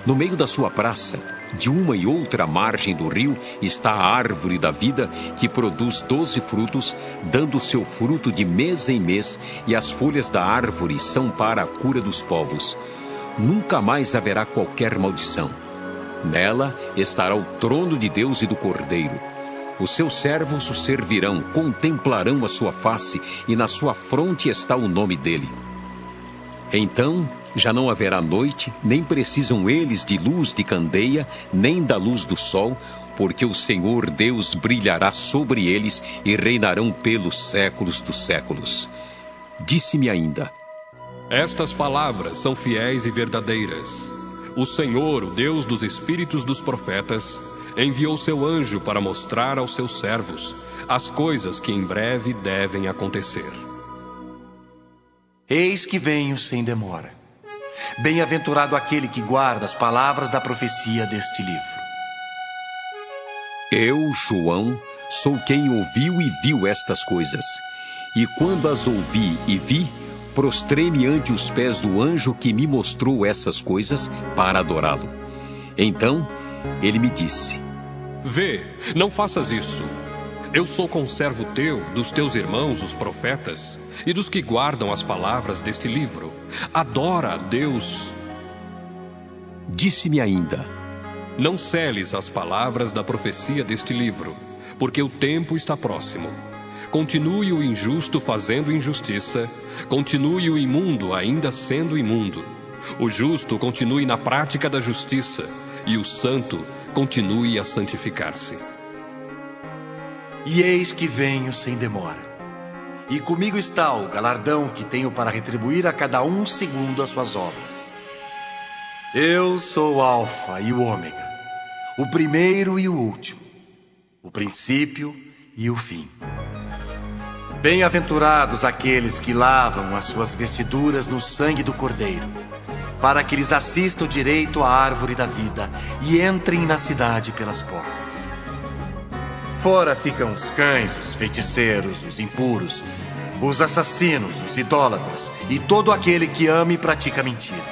No meio da sua praça, de uma e outra margem do rio, está a árvore da vida, que produz 12 frutos, dando seu fruto de mês em mês, e as folhas da árvore são para a cura dos povos. Nunca mais haverá qualquer maldição. Nela estará o trono de Deus e do Cordeiro. Os seus servos o servirão, contemplarão a sua face, e na sua fronte está o nome dele. Então já não haverá noite, nem precisam eles de luz de candeia, nem da luz do sol, porque o Senhor Deus brilhará sobre eles e reinarão pelos séculos dos séculos. Disse-me ainda: Estas palavras são fiéis e verdadeiras. O Senhor, o Deus dos espíritos dos profetas, enviou seu anjo para mostrar aos seus servos as coisas que em breve devem acontecer. Eis que venho sem demora. Bem-aventurado aquele que guarda as palavras da profecia deste livro. Eu, João, sou quem ouviu e viu estas coisas. E quando as ouvi e vi, prostrei-me ante os pés do anjo que me mostrou essas coisas para adorá-lo. Então ele me disse: Vê, não faças isso. Eu sou conservo teu, dos teus irmãos, os profetas, e dos que guardam as palavras deste livro. Adora a Deus. Disse-me ainda: Não celes as palavras da profecia deste livro, porque o tempo está próximo. Continue o injusto fazendo injustiça, continue o imundo ainda sendo imundo. O justo continue na prática da justiça, e o santo continue a santificar-se. E eis que venho sem demora. E comigo está o galardão que tenho para retribuir a cada um segundo as suas obras. Eu sou o Alfa e o Ômega, o primeiro e o último, o princípio e o fim. Bem-aventurados aqueles que lavam as suas vestiduras no sangue do Cordeiro, para que lhes assista o direito à árvore da vida e entrem na cidade pelas portas. Fora ficam os cães, os feiticeiros, os impuros, os assassinos, os idólatras e todo aquele que ama e pratica mentira.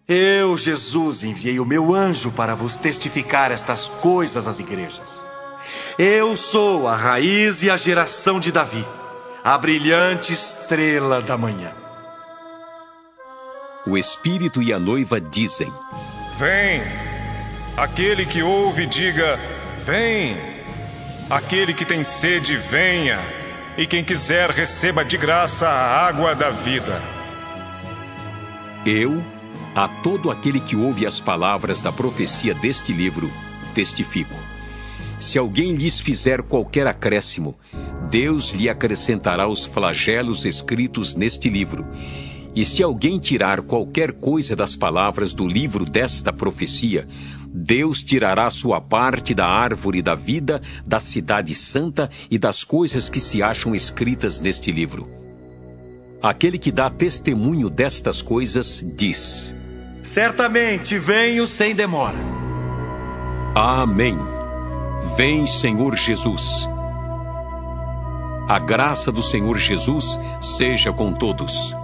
Eu, Jesus, enviei o meu anjo para vos testificar estas coisas às igrejas. Eu sou a raiz e a geração de Davi, a brilhante estrela da manhã. O Espírito e a noiva dizem: Vem! Aquele que ouve, diga: Vem! Aquele que tem sede, venha! E quem quiser, receba de graça a água da vida. Eu, a todo aquele que ouve as palavras da profecia deste livro, testifico. Se alguém lhes fizer qualquer acréscimo, Deus lhe acrescentará os flagelos escritos neste livro. E se alguém tirar qualquer coisa das palavras do livro desta profecia, Deus tirará sua parte da árvore da vida, da cidade santa e das coisas que se acham escritas neste livro. Aquele que dá testemunho destas coisas diz: Certamente venho sem demora. Amém. Vem, Senhor Jesus. A graça do Senhor Jesus seja com todos.